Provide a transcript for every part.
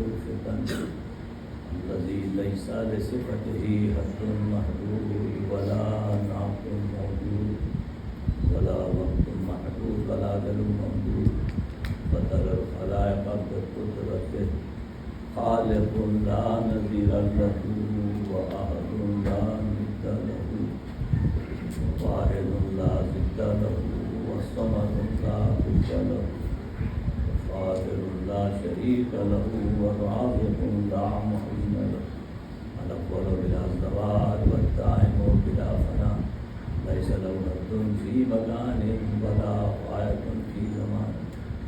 الفتن الذي ليس لصفته حد محدود ولا نعت موجود ولا وقت محدود ولا أجل ممدود فترى الخلائق بقدرته خالق لا نظير له وأحد لا ند له واحد لا ضد له والصمد لا ضد له قادر لا شريك له والرازق لا معين له الأول بلا زوال والدائم بلا فناء ليس له حد في مكان ولا غاية في زمان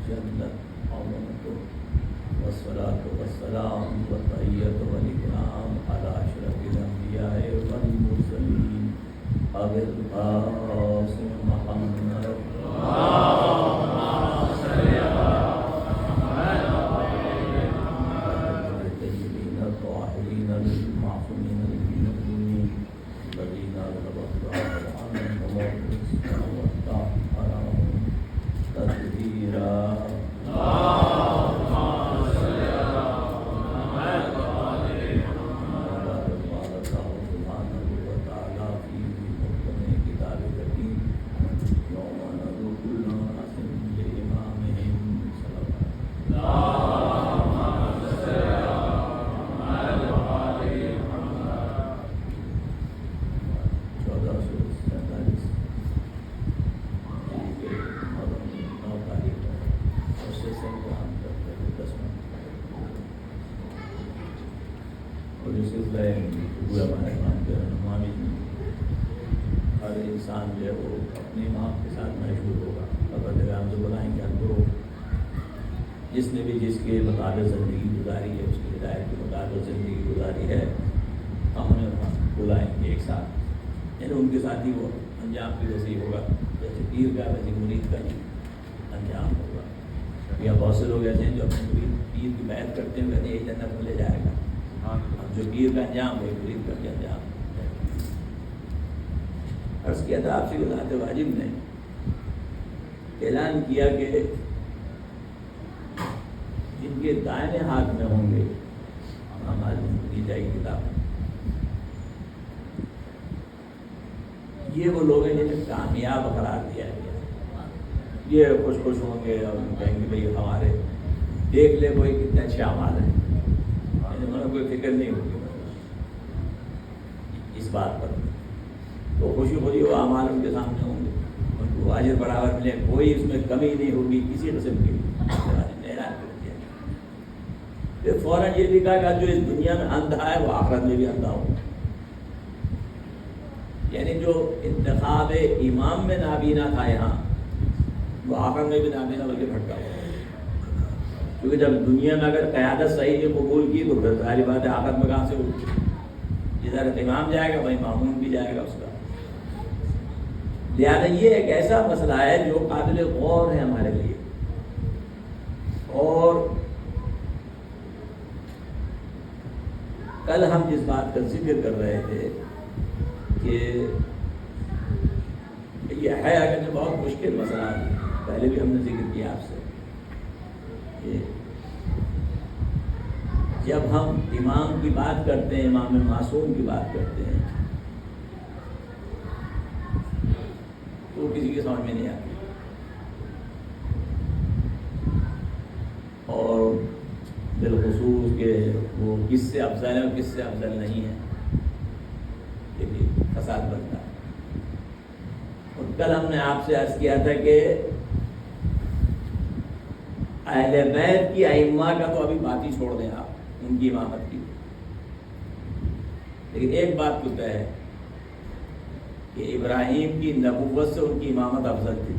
جلت عظمته والصلاة والسلام والتحية والإكرام على أشرف الأنبياء والمرسلين أبي القاسم محمد ہر انسان جو ہے وہ اپنی ماں کے ساتھ محشور ہوگا. اگر ہم سے بلائیں گے ہم کو جس نے بھی جس کے مطابق زندگی گزاری ہے اس کی ہدایت کے مطابق زندگی گزاری ہے ہم انہیں بلائیں گے ایک ساتھ. یعنی ان کے ساتھ ہی وہ انجام بھی ویسے ہی ہوگا جیسے پیر کا ویسے مرید کا ہی انجام ہوگا. یا بہت سے لوگ ایسے ہیں جو اپنے پیر کی بیعت کرتے ہیں کہتے ہیں یہ جنت میں لے جائے گا. اب جو پیر کا انجام وہی مرید کا بھی انجام. عرض کیا تھا آپ سے ذات واجب نے اعلان کیا کہ جن کے دائیں ہاتھ میں ہوں گے ہماری دی جائے گی کتاب. یہ وہ لوگ ہیں جنہیں کامیاب قرار دیا گیا. یہ خوش خوش ہوں گے اور کہیں گے بھائی ہمارے دیکھ لے کوئی کتنے اچھے اعمال ہیں. انہیں کوئی فکر نہیں ہوگی اس بات پر. تو خوشی خوشی وہ اعمال ان کے سامنے ہوں گے, ان کو اجر برابر ملے, کوئی اس میں کمی نہیں ہوگی کسی قسم کی. اعلان کر دیا. پھر فوراً یہ بھی کہا کہ جو اس دنیا میں اندھا ہے وہ آخرت میں بھی اندھا ہو. یعنی جو انتخاب امام میں نابینا تھا یہاں وہ آخرت میں بھی نابینا بلکہ بھٹکا ہوا. کیونکہ جب دنیا میں اگر قیادت صحیح سے قبول کی تو پھر ظاہر بات ہے آخرت میں کہاں سے ہوگی. جدھر امام جائے گا وہیں معمون بھی جائے گا اس کا. لہٰذا یہ ایک ایسا مسئلہ ہے جو قابل غور ہے ہمارے لیے. اور کل ہم جس بات کا ذکر کر رہے تھے کہ یہ ہے اگر بہت مشکل مسئلہ, پہلے بھی ہم نے ذکر کیا آپ سے کہ جب ہم امام کی بات کرتے ہیں, امام معصوم کی بات کرتے ہیں تو کسی کی سمجھ میں نہیں آتی. اور بالخصوص کہ وہ کس سے افضل ہے اور کس سے افضل نہیں ہے, یہ بھی فساد بنتا ہے. اور کل ہم نے آپ سے عرض کیا تھا کہ اہل بیت کی ائمہ کا تو ابھی بات ہی چھوڑ دیں آپ, ان کی امامت کی. لیکن ایک بات تو طے ہے کہ ابراہیم کی نبوت سے ان کی امامت افضل تھی,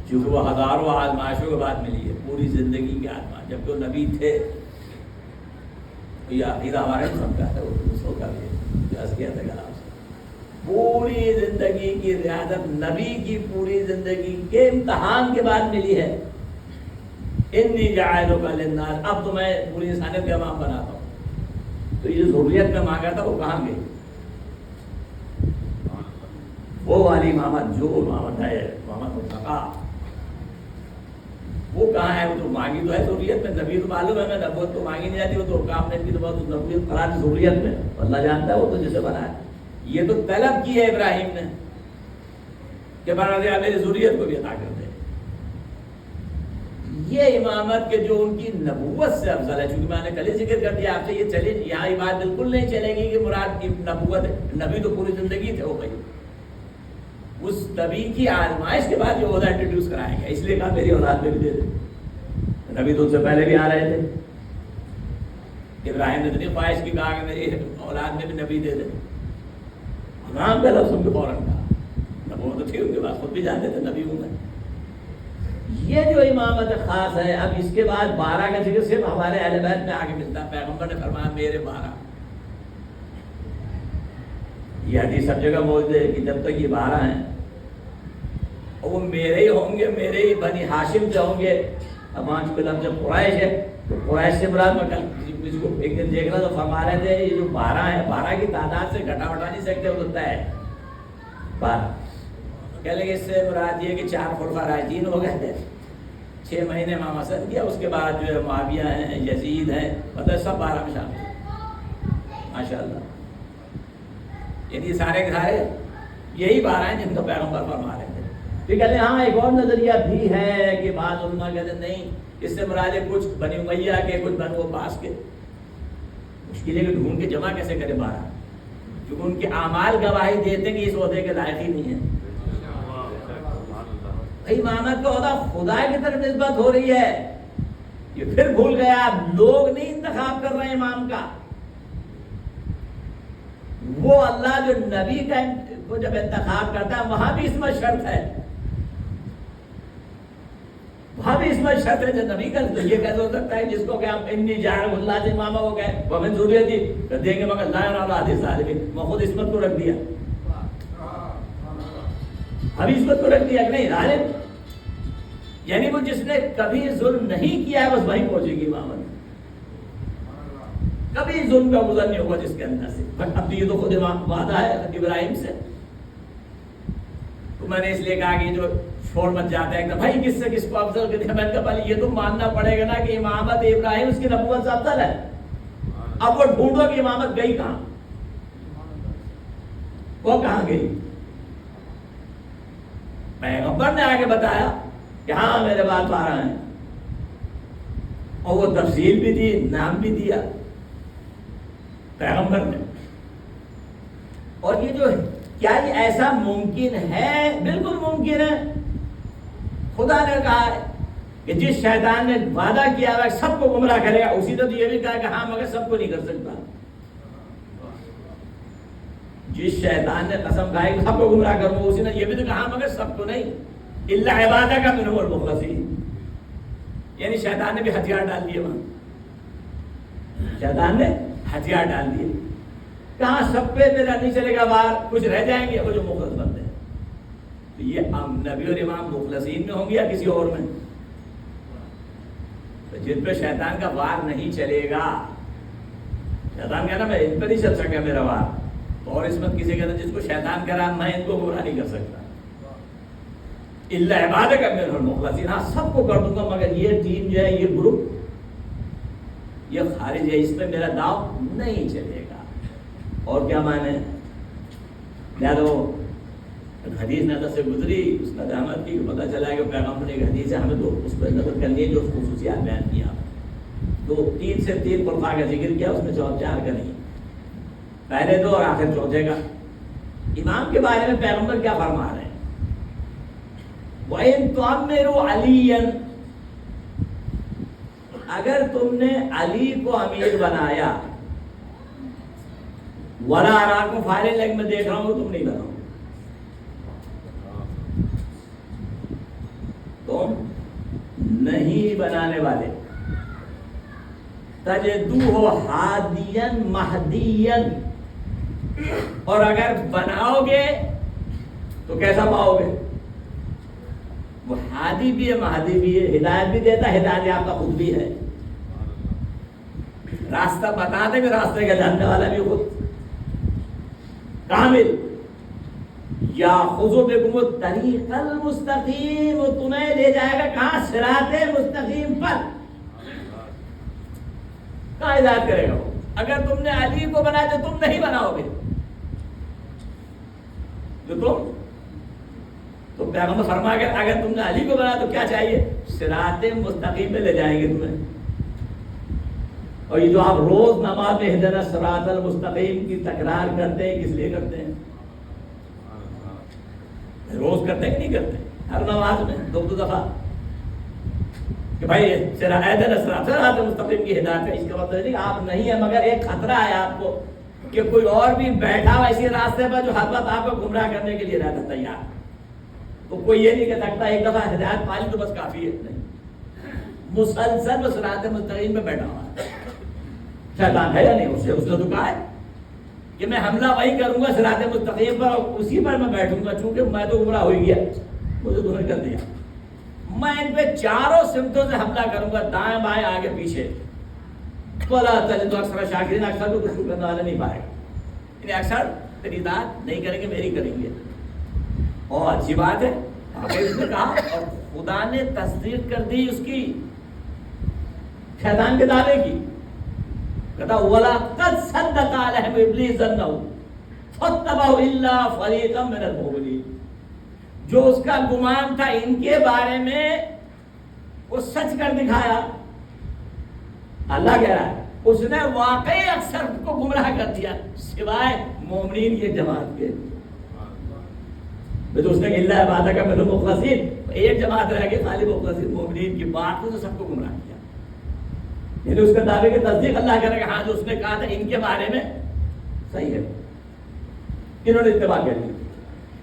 چونکہ وہ ہزاروں آزمائشوں کے بعد ملی ہے, پوری زندگی کے آزمائش. جب وہ نبی تھے تو یہ عقیدہ ہمارا نہیں سمجھا ہے, وہ دوسروں کا بھی عرض کیا تھا کلام سے. پوری زندگی کی ریاضت نبی کی پوری زندگی کے امتحان کے بعد ملی ہے. انی جاعلک للناس, اب تو میں پوری انسانیت کا امام بناتا ہوں. تو یہ ضروریت میں مانگا تھا وہ کہاں گئی؟ وہ والی امامت جو امامت ہے, امامت مطلقہ. وہ کہاں ہے؟ وہ تو مانگی تو ہے ضروریت میں، نبی تو معلوم ہے، میں نبوت تو مانگی نہیں جاتی، وہ تو کام نہیں کی تو بہت نبوت قرار ضروریت میں، اللہ جانتا ہے وہ تو جسے بنا ہے. یہ تو طلب کی ہے ابراہیم نے کہ پروردگار میری ضروریت کو بھی عطا کر دے. یہ امامت کے جو ان کی نبوت سے افضل ہے، چونکہ میں نے کل ہی ذکر کر دیا آپ سے، یہ چلے یہاں یہ بات بالکل نہیں چلے گی کہ مراد کی نبوت ہے، نبی تو پوری زندگی تھے ہو گئی. اس نبی کی آزمائش کے بعد جو عہدہ انٹروڈیوس کرائے گا، اس لیے کہا میری اولاد میں بھی دے دے. نبی تو ان سے پہلے بھی آ رہے تھے. ابراہیم نے اتنی خواہش کی کہا کہ میری اولاد میں بھی نبی دے دے. امام کا لفظ ان کے فوراً کہا، نبوت تو تھی ان کے بعد، خود بھی جانتے تھے نبی ہوں میں. یہ جو امامت خاص ہے، اب اس کے بعد 12 کا ذکر صرف ہمارے اہل بیت میں آگے ملتا ہے. پیغمبر نے فرمایا میرے 12. یہ حدیث سب جگہ موجود ہے کہ جب تک یہ 12 ہیں اور وہ میرے ہی ہوں گے، میرے ہی بنی ہاشم سے ہوں گے. اب آج کے لفظ جب قریش ہے تو قریش سے مراد، میں کل اس کو ایک دن دیکھ رہا تو فرما رہے تھے یہ جو 12 ہے، 12 کی تعداد سے گھٹا وٹا نہیں سکتے، وہ ہوتا ہے 12. کہہ لیں گے اس سے مراد یہ کہ 4 خلفاء راشدین ہو گئے تھے، 6 مہینے امام حسن کیا، اس کے بعد جو ہے معاویہ ہیں، یزید ہیں، مطلب سب 12 میں شامل. ماشاء اللہ. یعنی سارے کے سارے یہی 12 ہیں جن کو پیغمبر فرما رہے تھے. پھر کہتے ہیں ہاں ایک اور نظریہ بھی ہے کہ بعض علماء کہتے ہیں نہیں، اس سے مراد کچھ بنی امیہ کے، کچھ بنو عباس کے. مشکل ہے کہ ڈھونڈ کے جمع کیسے کرے 12، کیونکہ ان کے اعمال گواہی دیتے ہیں کہ اس عہدے کے لائق ہی نہیں ہے. امامت کا عہدہ خدا کی طرف نسبت ہو رہی ہے. یہ پھر بھول گیا، لوگ نہیں انتخاب کر رہے ہیں امام کا، وہ اللہ جو نبی کا کو جب انتخاب کرتا ہے وہاں بھی عصمت شرط ہے، وہاں بھی عصمت شرط ہے. جب نبی کا تو یہ کیسے ہو سکتا ہے جس کو کہ ہم انی جاعل اللہ سے امامہ ہو گئے وہ ہمیں ضروریت تھی دیں گے مگر لا ينال عہد الظالمین، میں خود عصمت کو رکھ دیا. ابھی عصمت کو رکھ دیا کہ نہیں ظالم، یعنی وہ جس نے کبھی ظلم نہیں کیا ہے بس وہیں پہنچے گی امامت. کبھی ظلم کا گزر نہیں ہوگا جس کے اندر سے. اب یہ تو خود وعدہ ہے ابراہیم سے. تو میں نے اس لیے کہا کہ جو چھوڑ مت جاتا ہے کہ بھائی کس سے کس کو افضل کر دیا، میں نے کہا پہلے یہ تو ماننا پڑے گا نا کہ امامت ابراہیم اس کی نبوت سے افضل ہے. اب وہ ڈھونڈو کہ امامت گئی کہاں، وہ کہاں گئی. پیغمبر نے آگے بتایا کہ ہاں میرے بعد 12 ہیں، اور وہ تفصیل بھی دی، نام بھی دیا پیغمبر نے. اور یہ جو کیا یہ ایسا ممکن ہے؟ بالکل ممکن ہے. خدا نے کہا ہے کہ جس شیطان نے وعدہ کیا ہے سب کو گمراہ کرے گا، اسی نے تو یہ بھی کہا کہ ہاں مگر سب کو نہیں کر سکتا. جس شیطان نے قسم کھائی کہ سب کو گمراہ کروں، اسی نے یہ بھی تو کہا مگر سب کو نہیں، الا عبادک منہم المخلصین. یعنی شیطان نے بھی ہتھیار ڈال دیے وہاں، شیطان نے ہتھیار ڈال دیے. کہاں سب پہ میرا نہیں چلے گا باہر، کچھ رہ جائیں گے وہ جو مخلص بندے ہیں. تو یہ نبی اور امام مخلصین میں ہوں گے یا کسی اور میں؟ تو جن پہ شیطان کا وار نہیں چلے گا، شیطان کہنا میں ان پہ نہیں چل سکا میرا وار، اور عصمت کسی کہتا جس کو شیطان کرا میں ان کو گمراہ نہیں کر سکتا. الا عبادک منہم المخلصین، ہاں سب کو کر دوں گا مگر یہ ٹیم جو ہے، یہ گروپ یہ خارج ہے، اس پہ میرا داؤ نہیں چلے گا. اور کیا معنی ہے؟ حدیث نظر سے گزری اس کا احمد کی پتہ چلا ہے کہ پیغمبر نے ایک حدیث ہے، ہمیں تو اس پہ نظر کرنی ہے جو اس خصوصیات بیان کیا. تو 3 سے 3 خلفاء کا ذکر کیا، اس میں 4 کا نہیں، پہلے 2 اور آخر چوتھے کا. امام کے بارے میں پیغمبر کیا فرما رہے ہیں؟ وَإِن تُعَمِّرُوا عَلِيًّا، اگر تم نے علی کو امیر بنایا، وَلَا أَرَاكُمْ فَاعِلِينَ، لیکن میں دیکھ رہا ہوں تم نہیں بناؤ، تم نہیں بنانے والے. تَجِدُوهُ هَادِيًّا مَهْدِيًّا، اور اگر بناؤ گے تو کیسا پاؤ گے؟ وہ ہادی بھی ہے، مہدی بھی ہے، ہدایت بھی دیتا ہے، ہدایت آپ کا خود بھی ہے. راستہ بتا دے کہ راستے کا جاننے والا بھی خود کامل. یاخذ بکم الطریق المستقیم، وہ تمہیں لے جائے گا کہاں؟ صراط مستقیم پر. کہاں ہدایت کرے گا وہ؟ اگر تم نے علی کو بنایا تو تم نہیں بناؤ گے، جو تم تو پیغمبر فرما گیا اگر تم نے علی کو بنایا تو کیا چاہیے؟ صراط مستقیم پہ لے جائیں گے تمہیں. اور یہ جو آپ روز نماز میں اہدنا الصراط المستقیم کی تکرار کرتے ہیں، کس لیے کرتے ہیں؟ روز کرتے ہیں کہ نہیں کرتے؟ ہر نماز میں دو دفعہ کہ بھائی اہدنا الصراط المستقیم کی ہدایت ہے. اس کا مطلب نہیں آپ نہیں ہے، مگر ایک خطرہ ہے آپ کو کہ کوئی اور بھی بیٹھا ہوا اسی راستے پر جو ہر وقت آپ کو گمراہ کرنے کے لیے رہتا تیار. تو کوئی یہ نہیں کہہ سکتا ایک دفعہ ہدایت پالی تو بس کافی ہے. نہیں، مسلسل صراط مستقیم میں بیٹھا ہوا ہے. شیطان ہے یا نہیں؟ اس نے تو کہا ہے کہ میں حملہ وہی کروں گا صراط مستقیم پر، اور اسی پر میں بیٹھوں گا. چونکہ میں تو گمراہ ہو گیا، مجھے گمراہ کر دیا. میں ان پہ چاروں سمتوں سے حملہ کروں گا، دائیں بائیں آگے پیچھے. بولا چلے تو اکثر شاکرین، اکثر تو کچھ کرنے والا نہیں پائے گا. انہیں اکثر تیری اطاعت نہیں کریں گے، میری کریں گے. اور اچھی بات ہے اس نے کہا، اور خدا نے تصدیق کر دی اس کی شیطان کے دعوے کی. کہتا وَلَقَدْ صَدَّقَ عَلَيْهِمْ إِبْلِيسُ ظَنَّهُ فَاتَّبَعُوا إِلَّا فَرِيقًا مِنَ الْمُؤْمِنِينَ. جو اس کا گمان تھا ان کے بارے میں وہ سچ کر دکھایا. اللہ کہہ رہا ہے اس نے واقعی اکثر کو گمراہ کر دیا سوائے مومنین کی جماعت کے. تو اس نے اللہ عبادہ کا منہم مخلصین، ایک جماعت رہ گئی خالی مخلصین مومنین کی. بات کو تو سب کو گمراہ کیا. یعنی اس کے دعوے کی تصدیق اللہ کرے گا. ہاں جو اس نے کہا تھا ان کے بارے میں صحیح ہے، انہوں نے اتباع کر لی.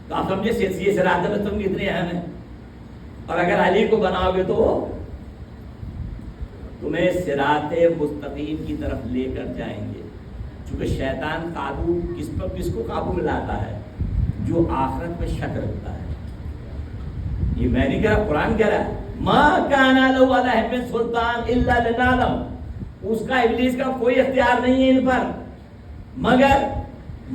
تو آپ سمجھے یہ صراط مستقیم اتنے اہم ہے. اور اگر علی کو بناؤ گے تو تمہیں صراط مستقیم کی طرف لے کر جائیں گے. چونکہ شیطان قابو کس کو قابو میں لاتا ہے؟ جو آخرت میں شک رکھتا ہے. یہ میں نہیں کہہ رہا، قرآن کہہ رہا ہے ما کان لہ علیہم من سلطان الا لنعلم. اس کا ابلیس کا کوئی اختیار نہیں ہے ان پر، مگر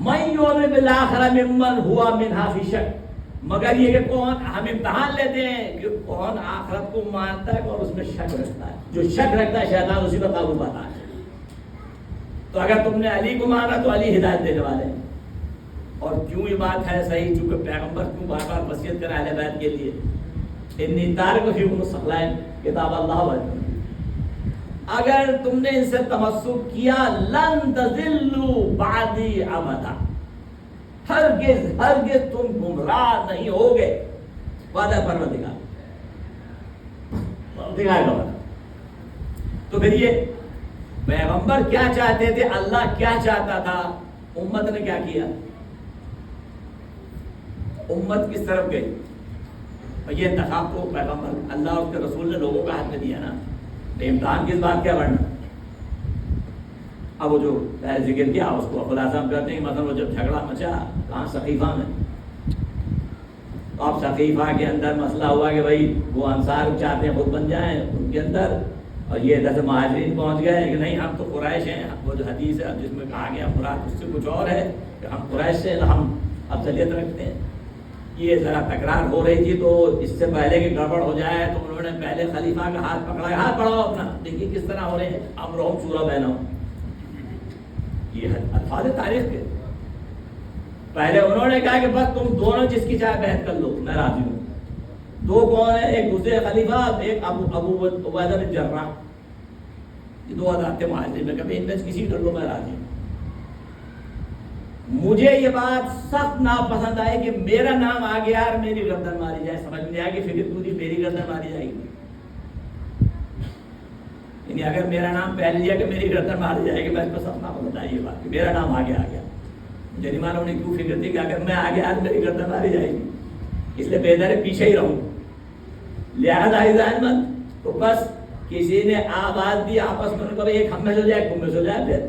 من یؤمن بالآخرہ ممن ہوا منہا فی شک. مگر یہ کہ کون، ہم امتحان لیتے ہیں کہ کون آخرت کو مانتا ہے اور اس میں شک رکھتا ہے. جو شک رکھتا ہے شیطان اسی پر قابو پاتا ہے. تو اگر تم نے علی کو مانا تو علی ہدایت دینے والے ہیں. اور کیوں یہ بات ہے صحیح؟ چونکہ پیغمبر کیوں بار بار وصیت کرا اہل بیت کے لیے انی تارک فیکم الثقلین کتاب اللہ و اگر تم نے ان سے تمسک کیا لن تضلوا بعدی ابدا، ہرگز تم گمراہ نہیں ہوگے. وعدہ پروردگار دکھائے گا. تو پھر یہ پیغمبر کیا چاہتے تھے، اللہ کیا چاہتا تھا، امت نے کیا کیا؟ امت کس طرف گئی؟ یہ انتخاب کو پیغمبر اللہ اور اس کے رسول نے لوگوں کا ہاتھ میں دیا نا. امتحان کس بات کیا بڑھنا؟ اب وہ جو ذکر کیا اس کو خلاصہ ہم کرتے ہیں. مثلا وہ جب جھگڑا مچا کہاں ثقیفہ میں، تو اب ثقیفہ کے اندر مسئلہ ہوا کہ بھائی وہ انصار چاہتے ہیں خود بن جائیں ان کے اندر، اور یہ ادھر سے مہاجرین پہنچ گئے کہ نہیں ہم تو قریش ہیں. وہ جو حدیث ہے جس میں کہا گیا مراد اس سے کچھ اور ہے کہ ہم قریش سے ہم افضلیت رکھتے ہیں. یہ ذرا تکرار ہو رہی تھی، تو اس سے پہلے کہ گڑبڑ ہو جائے تو انہوں نے پہلے خلیفہ کا ہاتھ پکڑا، ہاتھ بڑھاؤ اپنا، دیکھیے کس طرح ہو رہے ہیں، امرہم شورا بینہم. یہ الفاظ تاریخ کے. پہلے انہوں نے کہا کہ بس تم دونوں جس کی چاہے بیعت کر لو میں راضی ہوں. دو کون ہیں؟ ایک دوسرے خلیفہ، ایک ابو عبیدہ بن جراح. یہ دو حضرات تھے مہاجرین میں، کبھی ان میں کسی کر لو میں راضی ہوں. مجھے یہ بات سخت ناپسند آئی کہ میرا نام آ گیا اور میری گردن ماری جائے. سمجھ میں آیا کہ فکر پوری میری گردن ماری جائے گی. یعنی اگر میرا نام پہل لیا کہ میری گردن ماری جائے گی، میں اس کو سخت ناپسند آئی یہ بات کہ میرا نام آگے آ گیا. مجھے نہیں معلوم انہیں کیوں فکر تھی کہ اگر میں آگے آج میری گردن ماری جائے گی، اس لیے بہتر ہے پیچھے ہی رہوں. لہٰذا عزیزان من تو بس کسی نے آواز دی آپس میں، کبھی ایک ہم میں سے ہو جائے تم میں سے ہو جائے. پھر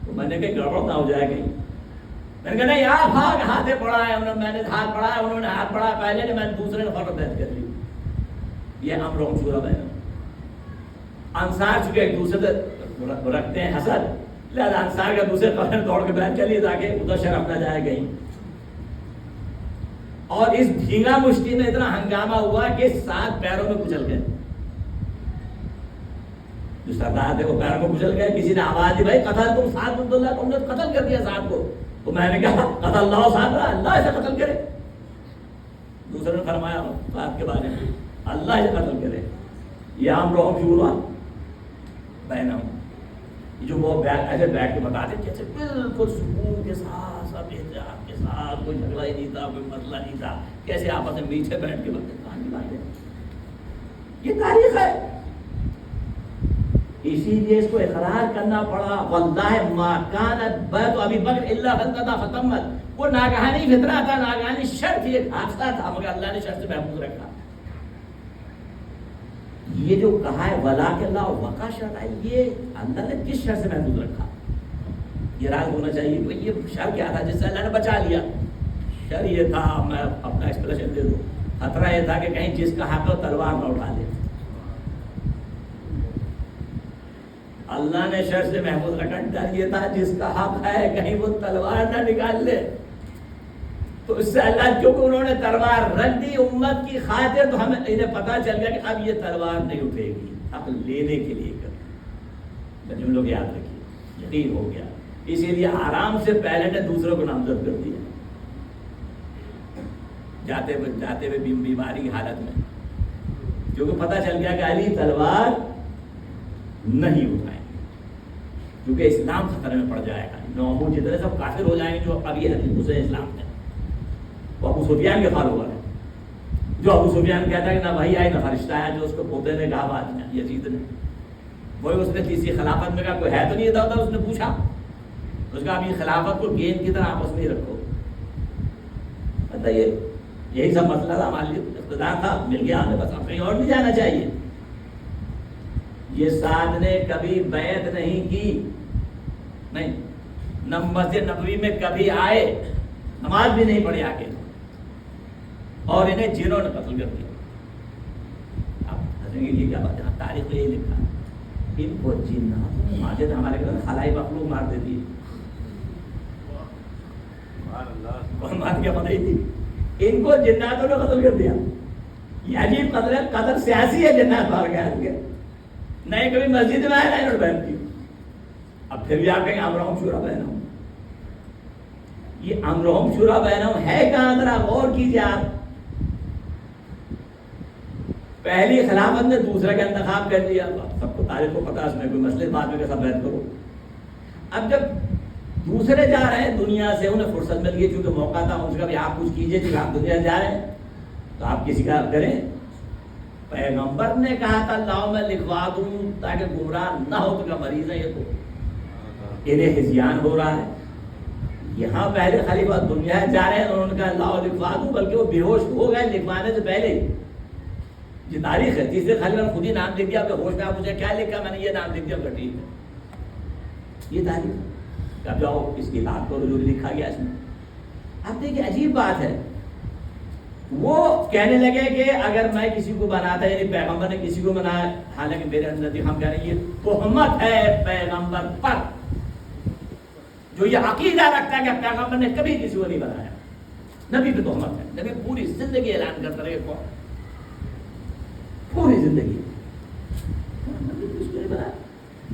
تو میں نے کہیں گڑبڑ نہ ہو جائے گی. میں نے کہا نہیں آپ بھاگ ہاتھیں پڑھائے، میں نے ہاتھ پڑھایا، انہوں نے ہاتھ پڑھایا پہلے نے، میں نے دوسرے نے فرق بیعت کر لی. یہ امرہم شورا بینہم. انصار چونکہ ایک دوسرے سے رکھتے ہیں حسد، لہٰذا انصار کا دوسرے قبر دوڑ کے بیعت کر لی تاکہ ادھر شرف نہ جائے کہیں. اور اس بھینگا مشتی میں اتنا ہنگامہ ہوا کہ 7 پیروں میں کچل گئے. جو سردار تھے وہ پیروں میں کچل گئے. کسی نے آواز دی بھائی قتل تم سعد بن اللہ، تم نے قتل کر دیا سعد کو. تو میں نے کہا قتل اللہ سعد، اللہ اسے قتل کرے. دوسرے نے فرمایا سعد کے بارے میں اللہ اسے قتل کرے. یہ عمرو شورا بینہم، جو وہ ایسے بیٹھ کے بتاتے جیسے بالکل سکون کے ساتھ، سب احتیاط کے ساتھ، کوئی جھگڑا ہی نہیں تھا، کوئی مسئلہ نہیں تھا، کیسے آپس میں میچے بیٹھ کے باتیں. یہ تاریخ ہے. اسی لیے اس کو اقرار کرنا پڑا. واللہ ما کانت بیت ابی بکر الا فلتتا فتمت. وہ ناگہانی فتنہ تھا، ناگہانی شر تھی، ایک حادثہ تھا، مگر اللہ نے شر سے محفوظ رکھا. یہ جو کہا ہے ولاک اللہ وقع شر ہے، یہ اللہ نے کس شر سے محفوظ رکھا؟ یہ راز ہونا چاہیے کہ یہ شر کیا تھا جس سے اللہ نے بچا لیا. شر یہ تھا، میں اپنا ایکسپریشن دے دوں، خطرہ یہ تھا کہ کہیں جس کا حق ہو تلوار نہ اٹھا لے. اللہ نے شر سے محفوظ رکھا. ڈر یہ تھا جس کا حق ہے کہیں وہ تلوار نہ نکال لے. تو اس سے اللہ، کیونکہ انہوں نے تلوار رکھ دی امت کی خاطر، تو ہمیں انہیں پتا چل گیا کہ اب یہ تلوار نہیں اٹھے گی، حق لینے کے لیے کر. جملوں کو یاد رکھیے، یقین ہو گیا. اسی لیے آرام سے پہلے نے دوسروں کو نامزد کر دیا جاتے ہوئے بیماری کی حالت میں، کیونکہ پتا چل گیا کہ علی تلوار نہیں اٹھائیں گے، کیونکہ اسلام خطرے میں پڑ جائے گا. نوحود جتنے سب کافر ہو جائیں گے جو ابھی حسین اسلام میں. وہ ابو سفیان کے فالوور ہے، جو ابو سفیان کہتا ہے کہ نہ وہی آئی نہ فرشتہ آیا، جو اس کو پوتے نے کہا بعد میں یزید نے. وہی اس نے تیسری خلافت میں کہا کوئی ہے تو نہیں تھا، اس نے پوچھا، اس کا ابھی خلافت کو گیند کی طرح آپس میں ہی رکھو. بتائیے یہی سب مسئلہ تھا. ہمارے لیے اقتدار تھا، مل گیا ہمیں، بس اب کہیں اور نہیں جانا چاہیے. یہ سعد نے کبھی بیعت نہیں کی، نہیں، نہ مسجد نبوی میں کبھی آئے، نماز بھی نہیں پڑھی آ کے، اور انہیں جنوں نے قتل کر دیا. اب ہنسیں گے یہ کیا بات ہے؟ تاریخ میں یہی لکھا ہے ان کو جنات مارتے تھے. ہمارے گھر خلائی مخلوق مار دیتی ہے، کون مار کے پتہ ہی تھی. ان کو جناتوں نے قتل کر دیا. یہ عجیب قدر ہے، قدر سیاسی ہے. جنات مار گئے، نہیں کبھی مسجد میں آئے نہ انہوں نے بیعت کی. اب پھر بھی آپ کہیں امرہم شورا بینہم. یہ امرہم شورا بینہم ہے کہاں؟ ذرا غور کیجیے آپ. پہلی خلافت نے دوسرے کا انتخاب کر دیا. سب کو تاریخ کو پتا، اس میں کوئی مسئلے بعد میں سب بیعت کرو. اب جب دوسرے جا رہے ہیں دنیا سے، انہیں فرصت مل گئی چونکہ موقع تھا، ان سے کبھی آپ کچھ کیجیے کہ آپ دنیا جا رہے ہیں تو آپ کسی کا کریں. پیغمبر نے کہا تھا لاؤ میں لکھوا دوں تاکہ گمراہ نہ ہو، تو کیا مریض ہے یہ؟ تو انہیں ہذیان ہو رہا ہے. یہاں پہلے خلیفہ دنیا جا رہے ہیں، انہوں نے کہا لاؤ لکھوا دوں، بلکہ وہ بے ہوش ہو گئے لکھوانے سے پہلے. یہ تاریخ ہے. تیسرے خلیفہ نے خود ہی نام لکھ دیا. اپنے ہوش میں آپ مجھے کیا لکھا؟ میں نے یہ نام لکھ دیا. ٹھیک ہے، یہ تاریخ ہے. اب جاؤ اس کتاب کو جو لکھا گیا اس میں. اب دیکھیے عجیب بات ہے، وہ کہنے لگے کہ اگر میں کسی کو بناتا، یعنی پیغمبر نے کسی کو بنایا، حالانکہ میرے اندر ہم کہہ رہے ہیں یہ تہمت ہے پیغمبر پر. جو یہ عقیدہ رکھتا ہے کہ پیغمبر نے کبھی کسی کو نہیں بنایا، نبی پہ تہمت ہے. نبی پوری زندگی اعلان کرتا رہے، پوری زندگی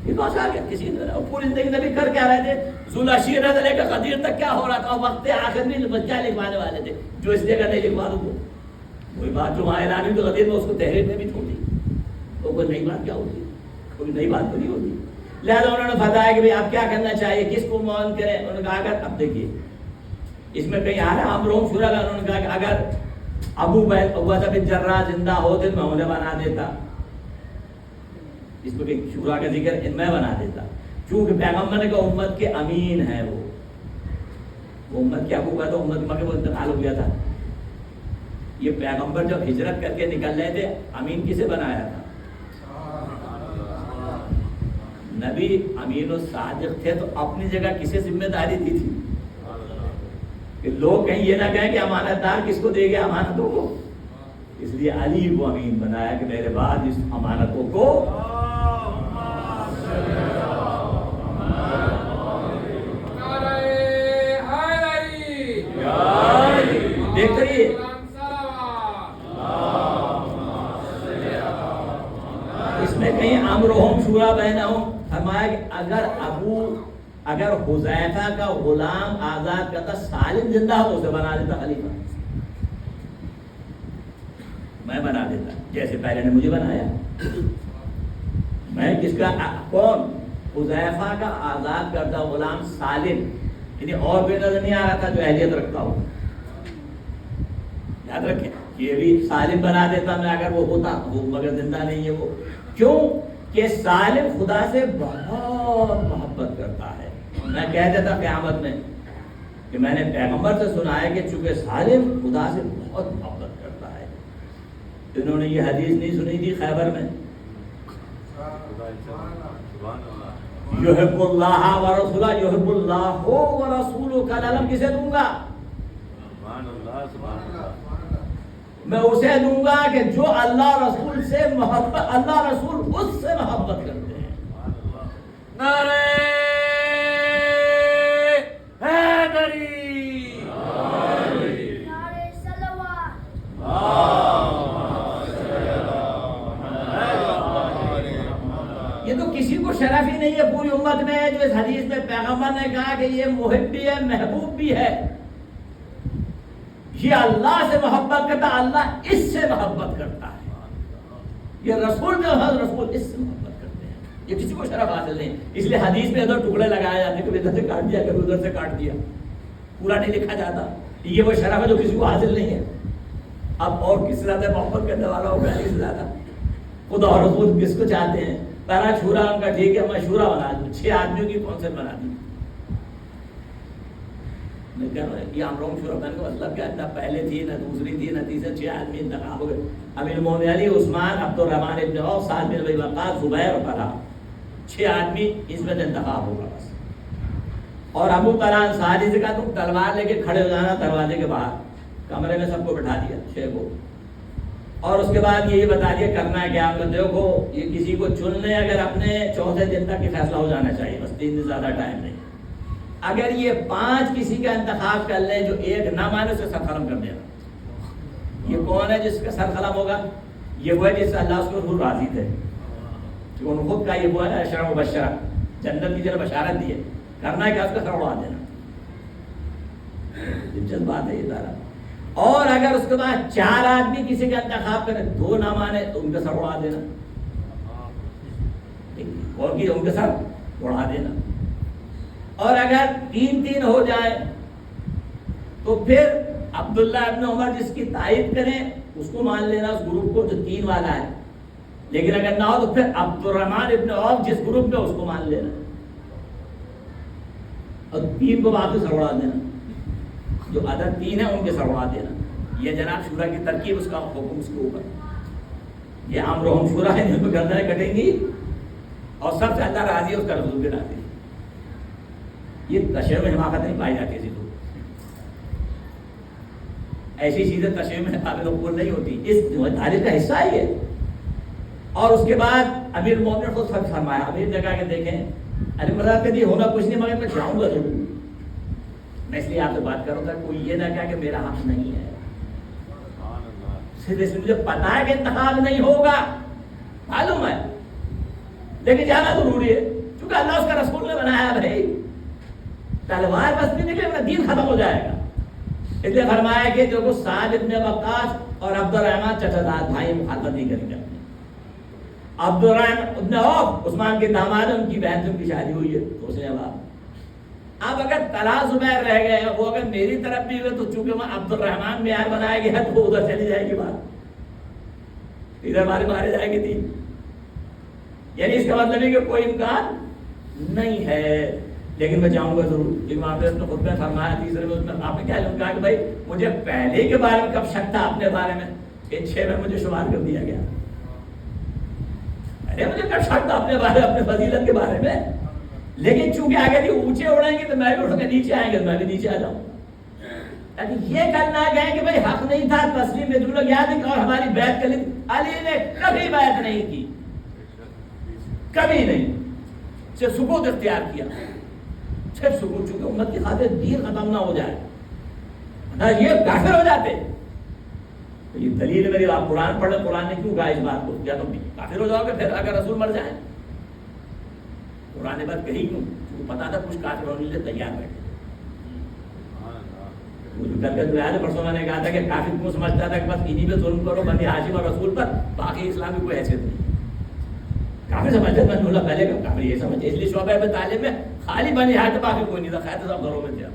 یہ تو آ گیا کسی نے پوری زندگی نبی کر کے آ رہے تھے. ذوالعشیر سے لے کر غدیر تک کیا ہو رہا تھا، وقت آخر میں بچہ لکھوانے والے تھے. جو اس لیے نہیں لکھوا دوں کوئی بات جو وہاں اعلان ہوئی تو غدیر میں اس کو تحریر میں بھی چھوڑ دی. تو کوئی نئی بات کیا ہوتی؟ کوئی نئی بات تو نہیں ہوتی. لہٰذا انہوں نے بتایا کہ آپ کیا کرنا چاہیے، کس کو معاون کریں. انہوں نے کہا اگر اب دیکھیے اس میں کہیں آ رہا ہے امرہم شورا کا. انہوں نے کہا کہ اگر ابو عبیدہ بن جراح زندہ ہوتے تو میں انہیں بنا دیتا. اس میں کہیں شورا کا ذکر ان میں بنا دیتا، چونکہ پیغمبر نے کہا امت کے امین ہے. وہ امت کیا ہوا تھا، امت مگر وہ انتقال ہو گیا تھا. یہ پیغمبر جب ہجرت کر کے نکل رہے تھے، امین کسے بنایا تھا؟ نبی امین و صادق تھے، تو اپنی جگہ کسے ذمہ داری دی تھی کہ لوگ کہیں یہ نہ کہیں کہ امانت دار کس کو دے گیا امانتوں کو. اس لیے علی کو امین بنایا کہ میرے بعد اس امانتوں کو دیکھ کر بینہم، فرمایا کہ اگر حذیفہ کا غلام آزاد کرتا سالم زندہ ہو تو اسے بنا دیتا خلیفہ، میں بنا دیتا جیسے پہلے نے مجھے بنایا. میں کس کا کون؟ حذیفہ کا آزاد کردہ غلام سالم، یعنی اور کوئی نظر نہیں آ رہا تھا جو اہلیت رکھتا ہو. یاد رکھیں یہ بھی سالم بنا دیتا میں اگر وہ ہوتا، وہ مگر زندہ نہیں ہے. وہ کیوں کہ سالم خدا سے بہت محبت کرتا ہے. میں کہہ دیتا قیامت میں کہ میں نے پیغمبر سے سنا ہے کہ چونکہ سالم خدا سے بہت محبت کرتا ہے. انہوں نے یہ حدیث نہیں سنی تھی خیبر میں، یحب اللہ و رسولہ، یحب اللہ و رسولہ کا علم کسے دوں گا؟ میں اسے دوں گا کہ جو اللہ رسول سے محبت، اللہ رسول اس سے محبت کرتے ہیں. نعرہ حیدری، نعرہ صلوات. یہ تو کسی کو شرف ہی نہیں ہے پوری امت میں جو اس حدیث میں پیغمبر نے کہا کہ یہ محب بھی ہے محبوب بھی ہے. یہ اللہ سے محبت کرتا، اللہ اس سے محبت کرتا ہے. یہ رسول جو ہے رسول اس سے محبت کرتے ہیں. یہ کسی کو شرف حاصل نہیں. اس لیے حدیث میں ادھر ٹکڑے لگائے جاتے، کبھی ادھر سے کاٹ دیا کبھی ادھر سے کاٹ دیا، پورا نہیں لکھا جاتا. یہ وہ شرف ہے جو کسی کو حاصل نہیں ہے. اب اور کس طرح سے محبت کرنے والا ہوگا اس زیادہ. خدا اور رسول کس کو چاہتے ہیں؟ پہلا شورا ان کا ٹھیک ہے میں شورا بنا دوں، 6 آدمیوں کی کونسل بنا دی. میں کہہ رہا ہوں یہ ہم لوگ شورا بنانے کا مطلب کیا ہے؟ نہ پہلے تھی نہ دوسری تھی نہ تیسرے، 6 آدمی انتخاب ہو گئے. امیر المومنین علی، عثمان، عبد الرحمن ابن عوف، سعد بن ابی وقاص، زبیر اور طلحہ، 6 آدمی اس میں انتخاب ہوگا بس. اور ابو طلحہ انصاری سے کہا تم تلوار لے کے کھڑے ہو جانا دروازے کے باہر. کمرے میں سب کو بٹھا دیا 6 کو، اور اس کے بعد یہ بتا دیا کرنا ہے کیا. دیکھو یہ کسی کو چن لیں، اگر اپنے 4تھے دن تک یہ فیصلہ ہو جانا چاہیے، بس 3 دن زیادہ ٹائم نہیں. اگر یہ 5 کسی کا انتخاب کر لیں جو ایک نہ مانے اسے سر قلم کر دینا. یہ کون ہے جس کا سر قلم ہوگا؟ یہ وہ ہے جس سے اللہ اس کو رسول راضی تھے. ان خود کا یہ وہ ہے نا اشرا مبشرہ، جنت کی جنب بشارت دی ہے. کرنا ہے کہ اس کا سر اڑا دینا. دلچسپ بات ہے یہ سارا. اور اگر اس کے بعد 4 آدمی کسی کا انتخاب کریں، 2 نہ مانے تو ان کا سر اڑا دینا، اور کی ان کا سر اڑا دینا. اور اگر 3 ہو جائے تو پھر عبداللہ ابن عمر جس کی تائید کریں اس کو مان لینا، اس گروپ کو جو 3 والا ہے. لیکن اگر نہ ہو تو پھر عبد الرحمن ابن عوف جس گروپ میں اس کو مان لینا، اور 3 کو واپس سر اڑا دینا. جو عدد 3 ہے ان کے سر اڑا دینا. یہ جناب شورا کی ترکیب، اس کا حکم اس کے اوپر. یہ امر ہم شورا ہے جن پہ گردنیں کٹیں گی اور سب سے اللہ راضی ہے اس کا رسول بھی راضی. یہ تشیع میں حماقت نہیں پائی جاتی. کسی کو ایسی چیزیں تشیع میں قابل قبول نہیں ہوتی. اس تاریخ کا حصہ ہی ہے. اور اس کے بعد امیر المومنین خود فرمایا، امیر نے کہا کہ دیکھیں علی مراد کے لیے ہونا کچھ نہیں مگر میں جاؤں گا ضرور. میں اس لیے آپ سے بات کر رہا تھا، کوئی یہ نہ کہا کہ میرا حق نہیں ہے. صرف اس لیے مجھے پتا ہے کہ انتخاب نہیں ہوگا، معلوم ہے، لیکن جانا ضروری ہے کیونکہ اللہ اس کا رسول نے بنایا. بھائی تلوار بس نہیں نکلے گا، دین ختم ہو جائے گا. اس لیے فرمایا کہ جو سعد ابن وقاص اور عبد الرحمن چچا زاد بھائی مخالفت نہیں کریں گے. عبد الرحمن ابن عوف عثمان کے داماد، ان کی بہن سے ان کی شادی ہوئی ہے تو اس نے اب اگر طلحہ زبیر رہ گئے وہ اگر میری طرف بھی ہوئے تو چونکہ وہاں عبد الرحمن معیار بنایا گیا تو ادھر چلی جائے گی بات، ادھر مارے جائے گی 3. یعنی اس کا مطلب ہے کہ کوئی امکان نہیں ہے. لیکن میں جاؤں گا ضرور. لیکن وہاں پہ اس نے خود میں فرمایا تیسرے میں اس میں آپ نے کیا کہا کہ بھائی مجھے پہلے کے بارے میں کب شک تھا اپنے بارے میں، ان 6 میں مجھے شمار کر دیا گیا. ارے مجھے کب شک تھا اپنے بارے، اپنے فضیلت کے بارے میں. لیکن چونکہ اگر یہ اونچے اڑیں گے تو میں بھی اٹھ کے نیچے آئیں گے تو میں بھی نیچے آ جاؤں. لیکن یہ کرنا گئے کہ بھائی حق نہیں تھا تسلیم میں. تم لوگ یاد ہے کہ اور ہماری بیعت کر لی، علی نے کبھی بیعت نہیں کی، کبھی نہیں، صرف سکوت اختیار کیا. صرف سکوت، چونکہ امت کی خاطر دین ختم نہ ہو جائے، یہ کافر ہو جاتے. تو یہ دلیل میری، آپ قرآن پڑھ لیں، قرآن نے کیوں کہا اس بات کو؟ کیا تم کافر ہو جاؤ گے پھر اگر رسول مر جائیں؟ قرآن بات کہی کیوں؟ پتا تھا کچھ کافر ہونے کے لیے تیار بیٹھے. پرسوں میں نے کہا تھا کہ کافر کیوں سمجھتا تھا کہ بس انہی پہ ظلم کرو بنی ہاشم اور رسول پر، باقی اسلام کی کوئی حیثیت نہیں. کافر سمجھتے میں اللہ پہلے کا کافر یہ سمجھے، اس لیے شعبہ طالب میں خالی بنی ہاشم باقی کوئی نہیں تھا. خیر تو سب گھروں میں تھے،